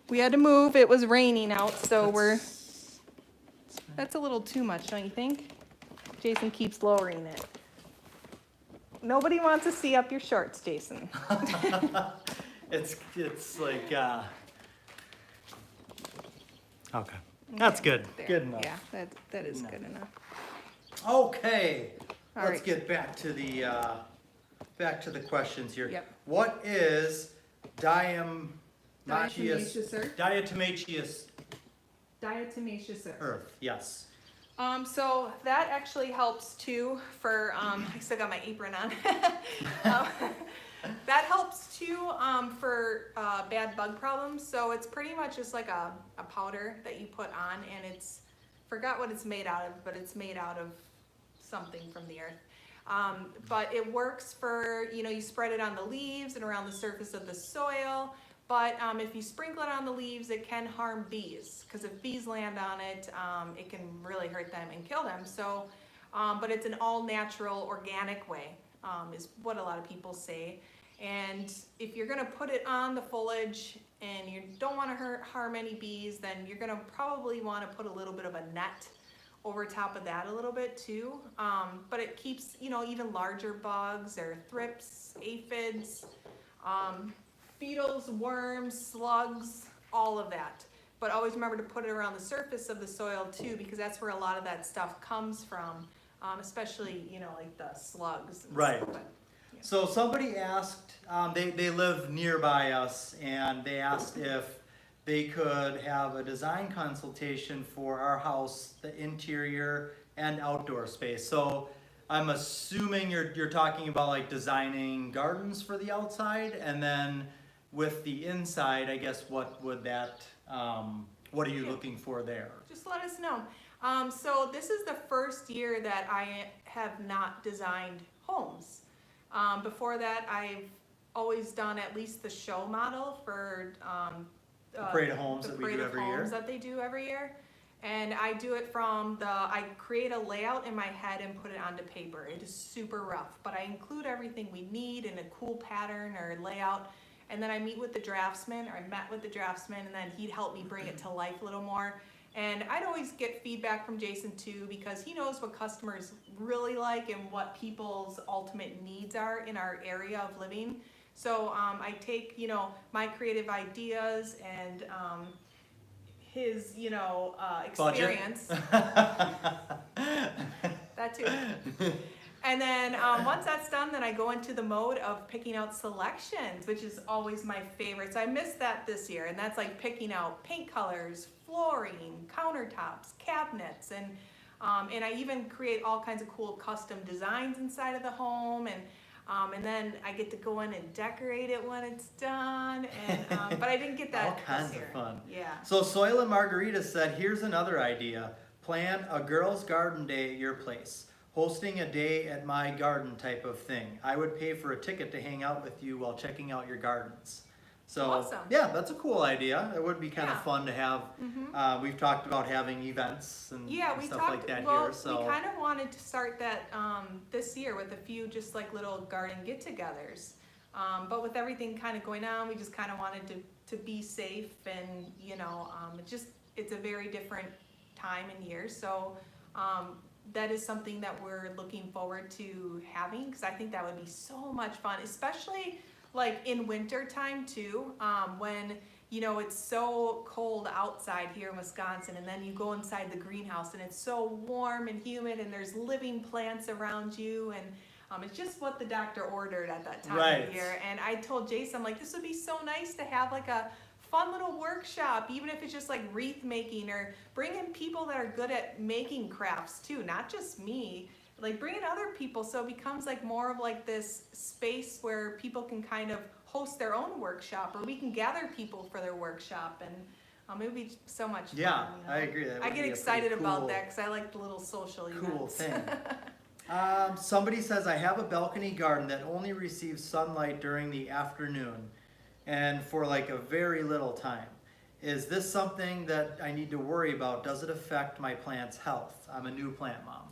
We had to move. It was raining out, so that's a little too much, don't you think? Jason keeps lowering it. Nobody wants to see up your shorts, Jason. It's like okay. That's good. There. Good enough. Yeah, that is good enough. Okay. All Let's right. get back to the questions here. Yep. What is diatomaceous Diatomaceous earth. earth? Yes. So that actually helps too for, I still got my apron on. That helps too for bad bug problems. So it's pretty much just like a powder that you put on, and forgot what it's made out of, but it's made out of something from the earth. But it works for, you spread it on the leaves and around the surface of the soil. But if you sprinkle it on the leaves, it can harm bees, because if bees land on it, it can really hurt them and kill them. So, but it's an all-natural, organic way, is what a lot of people say. And if you're gonna put it on the foliage and you don't want to harm any bees, then you're gonna probably want to put a little bit of a net over top of that a little bit too. But it keeps, even larger bugs or thrips, aphids, beetles, worms, slugs, all of that. But always remember to put it around the surface of the soil too, because that's where a lot of that stuff comes from, especially, like the slugs. And Right. stuff. But, So somebody asked, they live nearby us, and they asked if they could have a design consultation for our house, the interior and outdoor space. So I'm assuming you're talking about like designing gardens for the outside, and then with the inside, I guess what would that, what are you looking for there? just let us know. So this is the first year that I have not designed homes. Before that, I've always done at least the show model for The parade of homes that we parade do of every year. homes that they do every year. And I do it from I create a layout in my head and put it onto paper. It is super rough, but I include everything we need in a cool pattern or layout. And then I meet with the draftsman, or I met with the draftsman, and then he'd help me bring it to life a little more. And I'd always get feedback from Jason too, because he knows what customers really like and what people's ultimate needs are in our area of living. So I take, my creative ideas and his, experience. That too. And then once that's done, then I go into the mode of picking out selections, which is always my favorite. So I missed that this year, and that's like picking out paint colors, flooring, countertops, cabinets, and I even create all kinds of cool custom designs inside of the home, and then I get to go in and decorate it when it's done. And but I didn't get that All kinds this year. of fun. Yeah. So Soil and Margarita said, here's another idea. Plan a girls' garden day at your place. Hosting a day at my garden type of thing. I would pay for a ticket to hang out with you while checking out your gardens. So Awesome. yeah, that's a cool idea. It would be kind Yeah. of fun to have. We've talked about having events and, Yeah, and we stuff talked. like that well, here. So we kind of wanted to start that this year with a few just like little garden get-togethers. But with everything kind of going on, we just kind of wanted to be safe, and it's a very different time and year. So that is something that we're looking forward to having, because I think that would be so much fun, especially like in winter time too, when it's so cold outside here in Wisconsin, and then you go inside the greenhouse and it's so warm and humid, and there's living plants around you, and it's just what the doctor ordered at that time Right. of year. And I told Jason, I'm like, this would be so nice to have like a fun little workshop, even if it's just like wreath making, or bring in people that are good at making crafts too, not just me. like bring in other people so it becomes like more of like this space where people can kind of host their own workshop, or we can gather people for their workshop, and it would be so much fun. Yeah, you know? I agree. That I would get be a excited pretty about cool- that because I like the little social Cool events. thing. Somebody says, I have a balcony garden that only receives sunlight during the afternoon and for like a very little time. Is this something that I need to worry about? Does it affect my plant's health? I'm a new plant mom.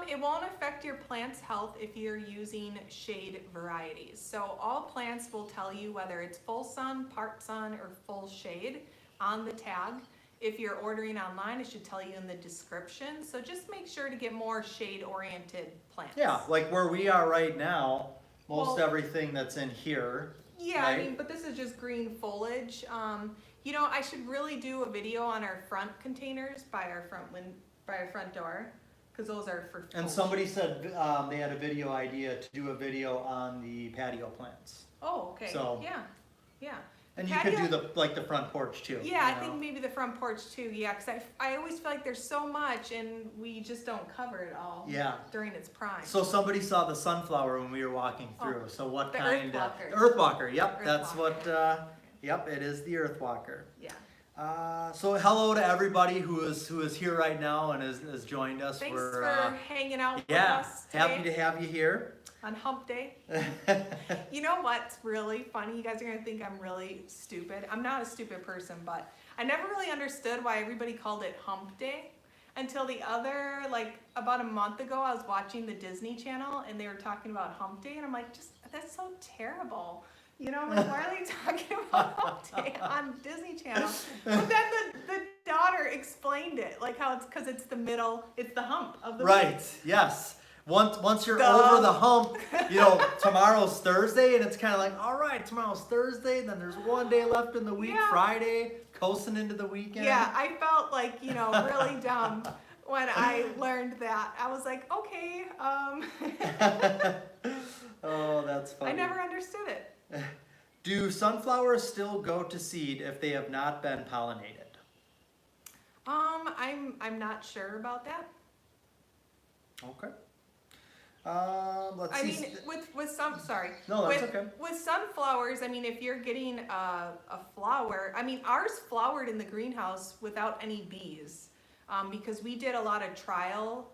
It won't affect your plant's health if you're using shade varieties. So all plants will tell you whether it's full sun, part sun, or full shade on the tag. If you're ordering online, it should tell you in the description. So just make sure to get more shade-oriented plants. Yeah, like where we are right now, most Well- everything that's in here. Yeah, right? I mean, but this is just green foliage. You know, I should really do a video on our front containers by our front door, because those are for And foliage. somebody said they had a video idea to do a video on the patio plants. Oh, okay. So- Yeah. And you could Patio- do the front porch too. Yeah, I you know? think maybe the front porch too. Yeah, because I always feel like there's so much and we just don't cover it all. Yeah. During its prime. So somebody saw the sunflower when we were walking Oh, through. So what the kind? Earthwalker. The Earthwalker. Yep, that's Earthwalker. what. Yep, it is the Earthwalker. Yeah. So hello to everybody who is here right now and has joined us. Thanks We're, for hanging out with yeah, us today happy to have you here. on Hump Day. You know what's really funny? You guys are gonna think I'm really stupid. I'm not a stupid person, but I never really understood why everybody called it Hump Day until like about a month ago, I was watching the Disney Channel and they were talking about Hump Day, and I'm like, that's so terrible. You know, like, why are they talking about Hump Day on Disney Channel? But then the daughter explained it, like how it's because it's the middle, it's the hump of the Right. week. Yes. Once you're Duh. over the hump, tomorrow's Thursday, and it's kind of like, all right, tomorrow's Thursday. Then there's one day left in the week, Yeah. Friday, coasting into the weekend. Yeah, I felt like, really dumb when I learned that. I was like, okay, Oh, that's funny. I never understood it. Do sunflowers still go to seed if they have not been pollinated? I'm not sure about that. Okay. Let's I see. mean, with some, sorry. No, that's with, okay. With sunflowers, I mean, if you're getting a flower, I mean, ours flowered in the greenhouse without any bees, because we did a lot of trial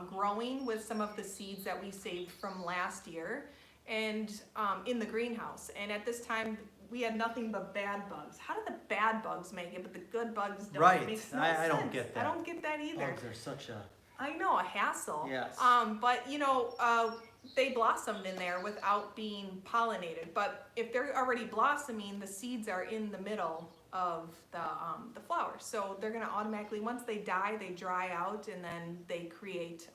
growing with some of the seeds that we saved from last year, and in the greenhouse. And at this time, we had nothing but bad bugs. How do the bad bugs make it, but the good bugs don't? Right. It makes no I don't sense. get that. I don't get that either. Bugs are such a. I know, a hassle. Yes. But they blossomed in there without being pollinated. But if they're already blossoming, the seeds are in the middle of the flower. So they're gonna automatically, once they die, they dry out and then they create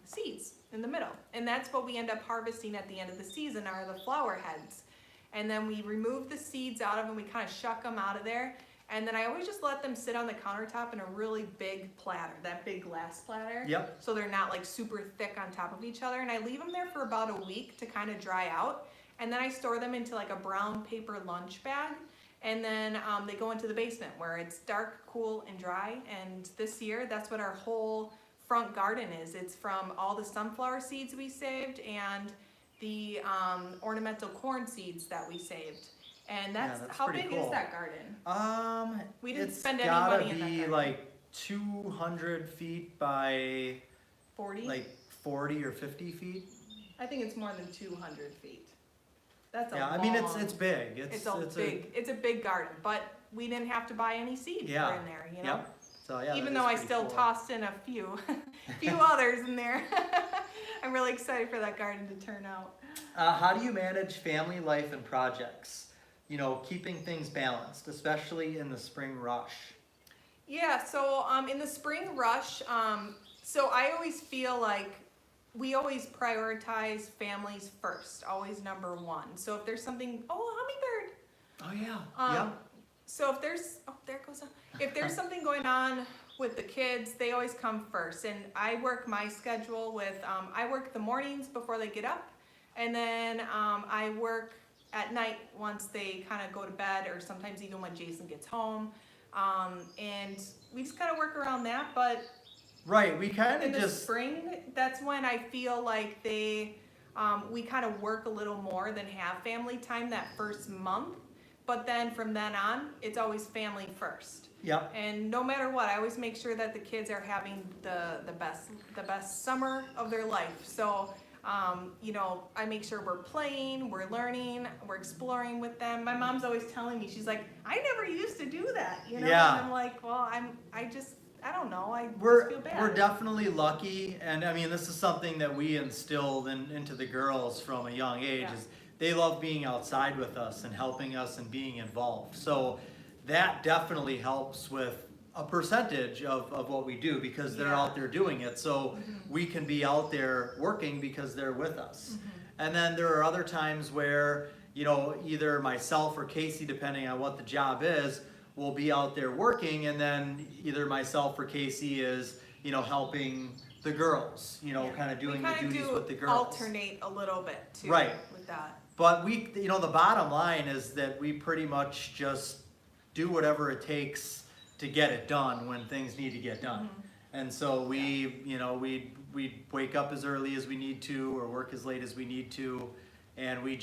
seeds in the middle. And that's what we end up harvesting at the end of the season are the flower heads. And then we remove the seeds out of them, we kind of shuck them out of there. And then I always just let them sit on the countertop in a really big platter, that big glass platter. Yep. So they're not like super thick on top of each other. And I leave them there for about a week to kind of dry out. And then I store them into like a brown paper lunch bag. And then they go into the basement where it's dark, cool, and dry. And this year, that's what our whole front garden is. It's from all the sunflower seeds we saved and the ornamental corn seeds that we saved. And that's how pretty big cool. is that garden? We didn't It's spend any gotta money in that be garden. like 200 feet by 40? like 40 or 50 feet. I think it's more than 200 feet. That's a Yeah, I long, mean it's big. it's a big garden, but we didn't have to buy any seeds Yeah. for in there, you know. Yep. So yeah. Even that though is I pretty still cool. tossed in a few others in there. I'm really excited for that garden to turn out. How do you manage family life and projects? Keeping things balanced, especially in the spring rush. Yeah, so in the spring rush, so I always feel like we always prioritize families first, always number one. So if there's something, hummingbird. Oh yeah. Yep. So if there's, there it goes on. If there's something going on with the kids, they always come first. And I work my schedule with, I work the mornings before they get up. And then I work at night once they kind of go to bed, or sometimes even when Jason gets home. And we just kind of work around that. But Right, we kind In of the just, spring, that's when I feel like we kind of work a little more than have family time that first month. But then from then on, it's always family first. yep, And no matter what, I always make sure that the kids are having the best summer of their life. So, you know, I make sure we're playing, we're learning, we're exploring with them. My mom's always telling me, she's like, I never used to do that, you know. Yeah. And I'm like, well, I don't know. I just we're feel bad. we're definitely lucky, and I mean this is something that we instilled into the girls from a young age. Yeah. Is they love being outside with us and helping us and being involved. So that definitely helps with a percentage of what we do because they're Yeah. out there doing it. So we can be out there working because they're with us. And then there are other times where, you know, either myself or Casey, depending on what the job is, will be out there working, and then either myself or Casey is, you know, helping the girls, you know, Yeah. kind of doing we the kinda duties do with the girls. alternate a little bit too. Right. With that. But we, you know, the bottom line is that we pretty much just do whatever it takes to get it done when things need to get done. And so we, you know, we wake up as early as we need to or work as late as we need to, and we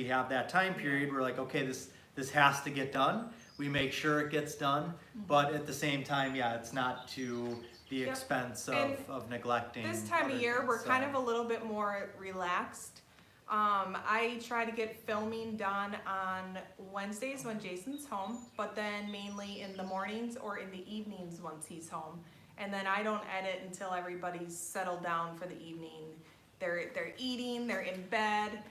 have that time period. We're like, okay, this has to get done. We make sure it gets done, but at the same time, yeah, it's not to the Yep. expense And of neglecting. This time of other year, things, we're so. kind of a little bit more relaxed. I try to get filming done on Wednesdays when Jason's home, but then mainly in the mornings or in the evenings once he's home. And then I don't edit until everybody's settled down for the evening. They're eating, they're in bed.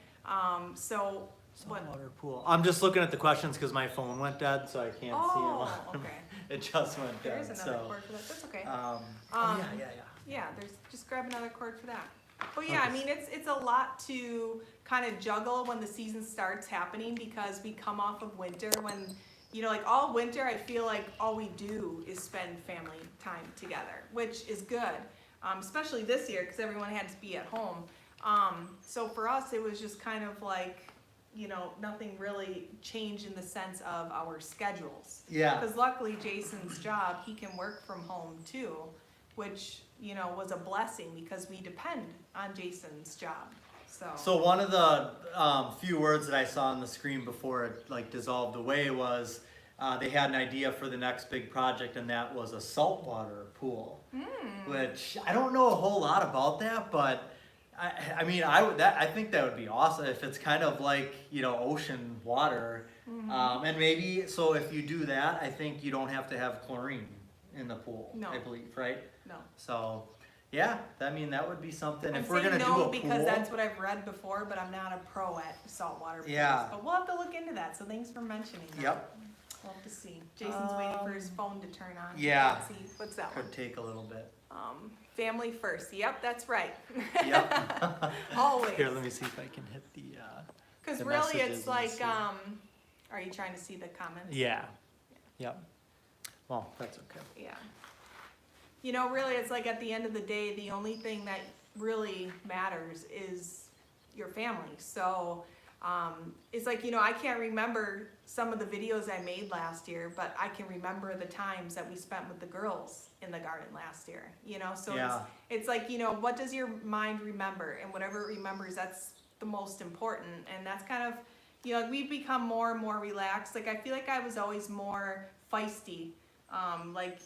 So what? Saltwater pool. I'm just looking at the questions because my phone went dead, so I can't see Oh, them. okay. It just went There is dead. another So, cord for that. That's okay. oh Um, yeah. Yeah, there's just grab another cord for that. But yeah, I mean it's a lot to kind of juggle when the season starts happening because we come off of winter when you know like all winter I feel like all we do is spend family time together, which is good, especially this year because everyone had to be at home. So for us it was just kind of like you know nothing really changed in the sense of our schedules. Yeah. Because luckily Jason's job he can work from home too, which you know was a blessing because we depend on Jason's job. So one of the few words that I saw on the screen before it like dissolved away was they had an idea for the next big project, and that was a saltwater pool. Which I don't know a whole lot about that, but I mean I think that would be awesome if it's kind of like you know ocean water, and maybe so if you do that, I think you don't have to have chlorine in the pool. No. I believe, right? No. So, yeah, I mean that would be something. I'm If we're saying gonna no do a because pool, that's what I've read before, but I'm not a pro at saltwater pools. Yeah. But we'll have to look into that. So thanks for mentioning that. Yep, We'll have to see. Jason's waiting for his phone to turn on. yeah. Let's see. What's that one? could take a little bit. Family first. Yep, that's right. Yep. Always. Here, let me see if I can hit the. Because the really, messages it's and like, see. are you trying to see the comments? Yeah. Yep. Well, that's okay. Yeah. You know, really, it's like at the end of the day, the only thing that really matters is your family. So it's like, you know, I can't remember some of the videos I made last year, but I can remember the times that we spent with the girls in the garden last year, you know? So Yeah. it's like, you know, what does your mind remember? And whatever it remembers, that's the most important. And that's kind of, you know, we've become more and more relaxed. Like, I feel like I was always more feisty, like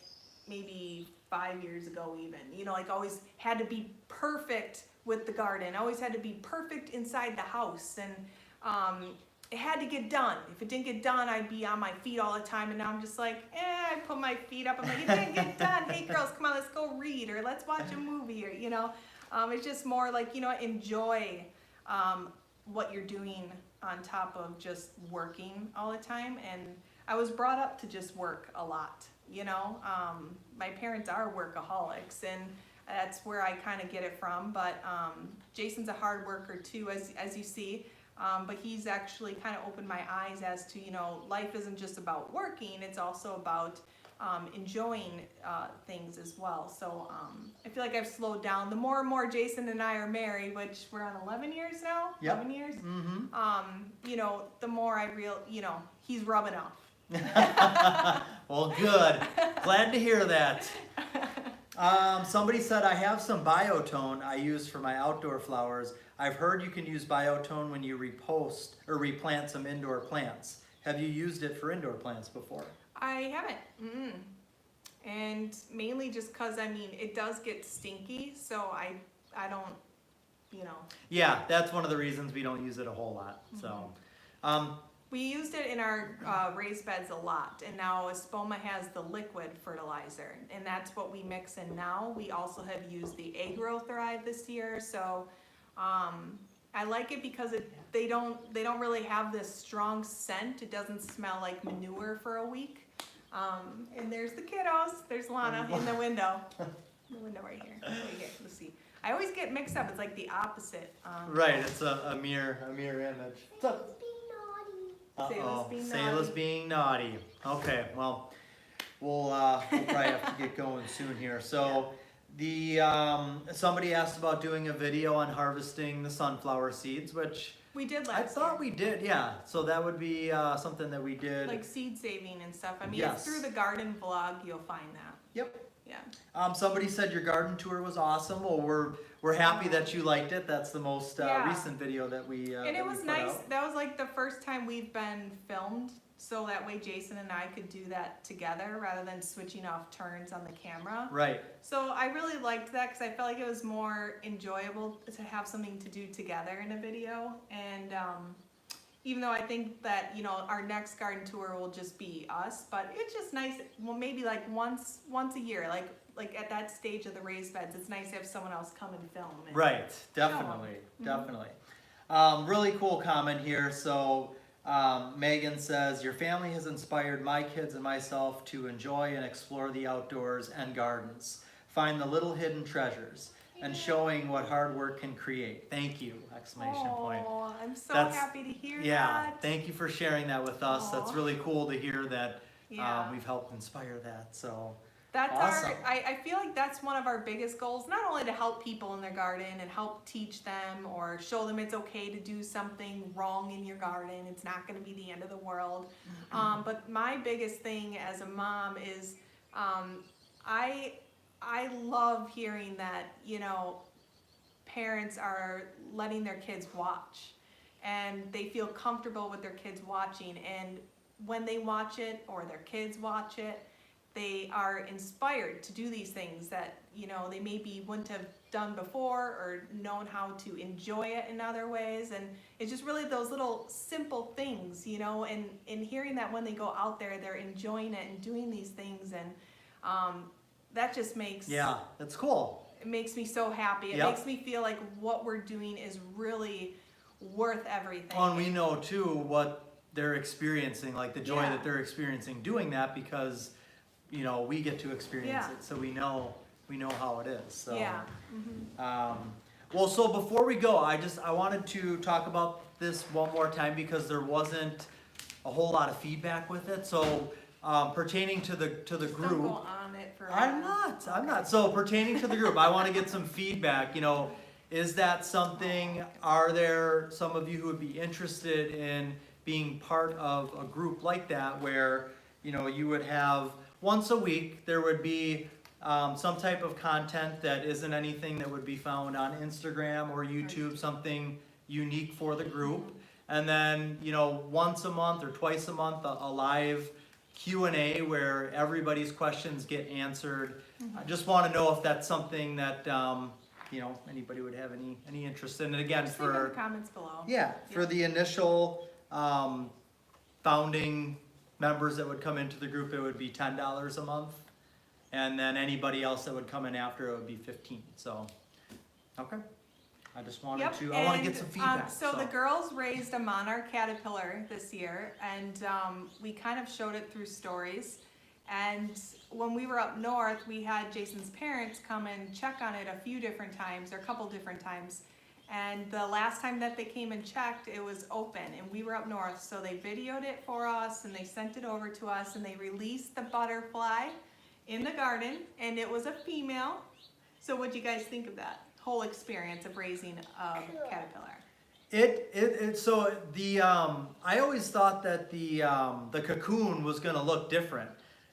maybe 5 years ago even, you know, like always had to be perfect with the garden, always had to be perfect inside the house, and it had to get done. If it didn't get done, I'd be on my feet all the time, and now I'm just like, I put my feet up, I'm like, it didn't get done, hey girls, come on, let's go read, or let's watch a movie, or, you know, it's just more like, you know, enjoy what you're doing on top of just working all the time. And I was brought up to just work a lot, you know. My parents are workaholics, and that's where I kind of get it from. But Jason's a hard worker too, as you see. But he's actually kind of opened my eyes as to, you know, life isn't just about working, it's also about enjoying things as well. So I feel like I've slowed down. The more and more Jason and I are married, which we're on 11 years now, Yep. 11 years, Mm-hmm. you know, the more you know, he's rubbing off. Well, good. Glad to hear that. Somebody said I have some biotone I use for my outdoor flowers. I've heard you can use biotone when you repost or replant some indoor plants. Have you used it for indoor plants before? I haven't. And mainly just because, I mean, it does get stinky, so I don't, you know. Yeah, that's one of the reasons we don't use it a whole lot. So, We used it in our raised beds a lot, and now Espoma has the liquid fertilizer, and that's what we mix in now. We also have used the Agro Thrive this year, so I like it because they don't really have this strong scent. It doesn't smell like manure for a week. And there's the kiddos. There's Lana in the window. The window right here. Right here. Let's see. I always get mixed up. It's like the opposite. right, it's a mirror image. What's up? Sayla's being Sayla's naughty. being naughty. Okay, well, we'll probably have to get going soon here. So, the somebody asked about doing a video on harvesting the sunflower seeds, which We did I last thought year. we did. Yeah, so that would be something that we did. Like seed saving and stuff. I mean, Yes. it's through the garden vlog. You'll find that. Yep. Yeah. Somebody said your garden tour was awesome. Well, we're happy that you liked it. That's the most Yeah. recent video that we And that it we was put nice. out. That was like the first time we've been filmed, so that way Jason and I could do that together rather than switching off turns on the camera. Right. So I really liked that because I felt like it was more enjoyable to have something to do together in a video. And even though I think that, you know, our next garden tour will just be us, but it's just nice. Well, maybe like once a year, like at that stage of the raised beds, it's nice to have someone else come and film. And Right, definitely, definitely. Really cool comment here. So Megan says, your family has inspired my kids and myself to enjoy and explore the outdoors and gardens. Find the little hidden treasures and showing what hard work can create. Thank you, exclamation point. Oh, I'm so That's- happy to hear Yeah, that. thank you for sharing that with us. That's Aw. really cool to hear that Yeah. we've helped inspire that. So That's Awesome. I feel like that's one of our biggest goals, not only to help people in their garden and help teach them or show them it's okay to do something wrong in your garden. It's not going to be the end of the world. But my biggest thing as a mom is I love hearing that, you know, parents are letting their kids watch and they feel comfortable with their kids watching, and when they watch it or their kids watch it, they are inspired to do these things that, you know, they maybe wouldn't have done before or known how to enjoy it in other ways. And it's just really those little simple things, you know, and hearing that when they go out there, they're enjoying it and doing these things. And that just makes, yeah, that's cool. it makes me so happy. It Yep. makes me feel like what we're doing is really worth everything. Well, and we know too what they're experiencing, like the joy Yeah. that they're experiencing doing that, because you know we get to experience Yeah. it, so we know how it is. So Yeah. well, so before we go, I wanted to talk about this one more time because there wasn't a whole lot of feedback with it. So pertaining to the Don't group, go on it for I'm not. So pertaining to the group, I want to get some feedback. You know, is that something? Are there some of you who would be interested in being part of a group like that, where you know you would have once a week there would be some type of content that isn't anything that would be found on Instagram or YouTube, something unique for the group, and then you know once a month or twice a month a live Q&A where everybody's questions get answered. I just want to know if that's something that you know anybody would have any interest in. And again, Just leave it in the for comments below. for the initial founding members that would come into the group, it would be $10 a month, and then anybody else that would come in after, it would be $15. So, okay. I just wanted Yep, to. I want to get and, some feedback. so the girls raised a monarch caterpillar this year, and we kind of showed it through stories. And when we were up north, we had Jason's parents come and check on it a few different times, or a couple different times. And the last time that they came and checked, it was open, and we were up north. So they videoed it for us, and they sent it over to us, and they released the butterfly in the garden, and it was a female. So what do you guys think of that whole experience of raising a caterpillar? So the I always thought that the cocoon was going to look different,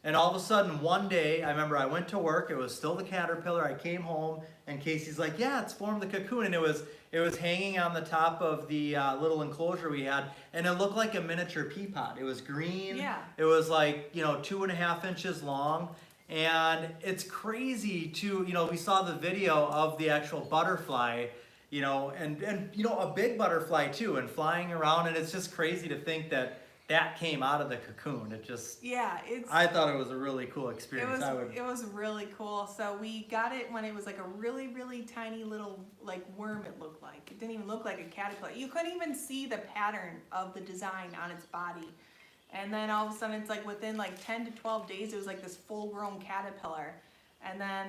And all of a sudden, one day, I remember I went to work. It was still the caterpillar. I came home, and Casey's like, "Yeah, it's formed the cocoon," and it was hanging on the top of the little enclosure we had, and it looked like a miniature pea pod. It was green. Yeah. It was like 2.5 inches long, and it's crazy to we saw the video of the actual butterfly, and a big butterfly too, and flying around, and it's just crazy to think that came out of the cocoon. It just Yeah, I thought it was a really cool it experience. was it was really cool. So we got it when it was like a really, really tiny little like worm. It looked like it didn't even look like a caterpillar. You couldn't even see the pattern of the design on its body. And then all of a sudden, it's like within like 10 to 12 days, it was like this full-grown caterpillar, and then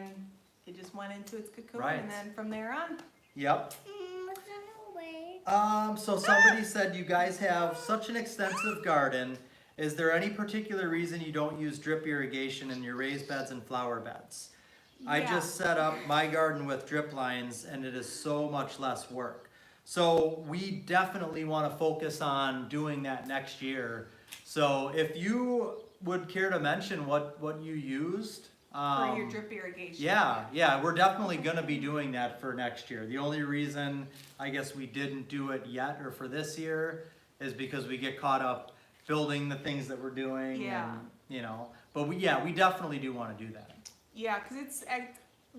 it just went into its cocoon, Right. and then from there on. Yep. What's in the way? So somebody said you guys have such an extensive garden. Is there any particular reason you don't use drip irrigation in your raised beds and flower beds? I Yeah. just set up my garden with drip lines, and it is so much less work. So we definitely want to focus on doing that next year. So if you would care to mention what you used. For your drip irrigation. Yeah, we're definitely gonna be doing that for next year. The only reason I guess we didn't do it yet or for this year is because we get caught up building the things that we're doing. Yeah. And, but we definitely do want to do that. Yeah, because it's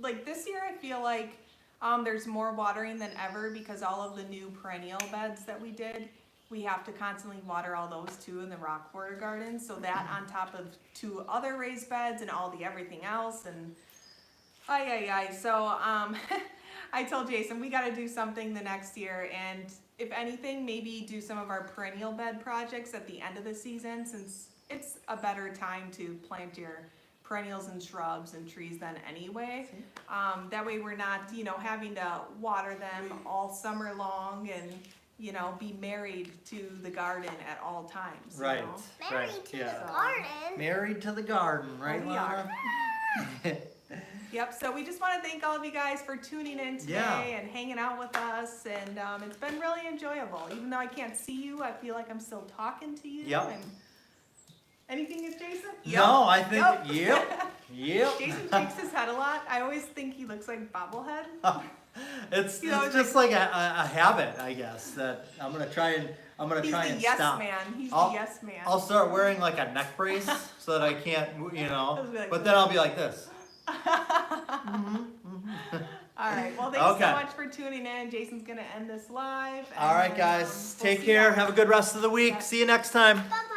like this year I feel like there's more watering than ever because all of the new perennial beds that we did, we have to constantly water all those too in the rock border garden. So that on top of 2 other raised beds and all the everything else and So I told Jason we got to do something the next year, and if anything, maybe do some of our perennial bed projects at the end of the season, since it's a better time to plant your perennials and shrubs and trees then anyway. That way we're not, having to water them all summer long and, be married to the garden at all times. you Right. know? Married to yeah. the garden. Married to the garden, right, we Lana? Yep, so we just want to thank all of you guys for tuning in today Yeah. and hanging out with us, and it's been really enjoyable. Even though I can't see you, I feel like I'm still talking to you. Yep. And anything is Jason? No, I think Yep. yep. Jason shakes his head a lot. I always think he looks like bobblehead. It's You know, it's just like a habit, I guess, that I'm gonna try and He's the and yes stop. man. He's I'll- the yes man. I'll start wearing like a neck brace so that I can't, It'll be like but then I'll be like this. All right. Well, thanks Okay. so much for tuning in. Jason's gonna end this live. All right, and, guys, we'll take see care. ya. Have a good rest of the week. Yeah. See you next time. Bye-bye.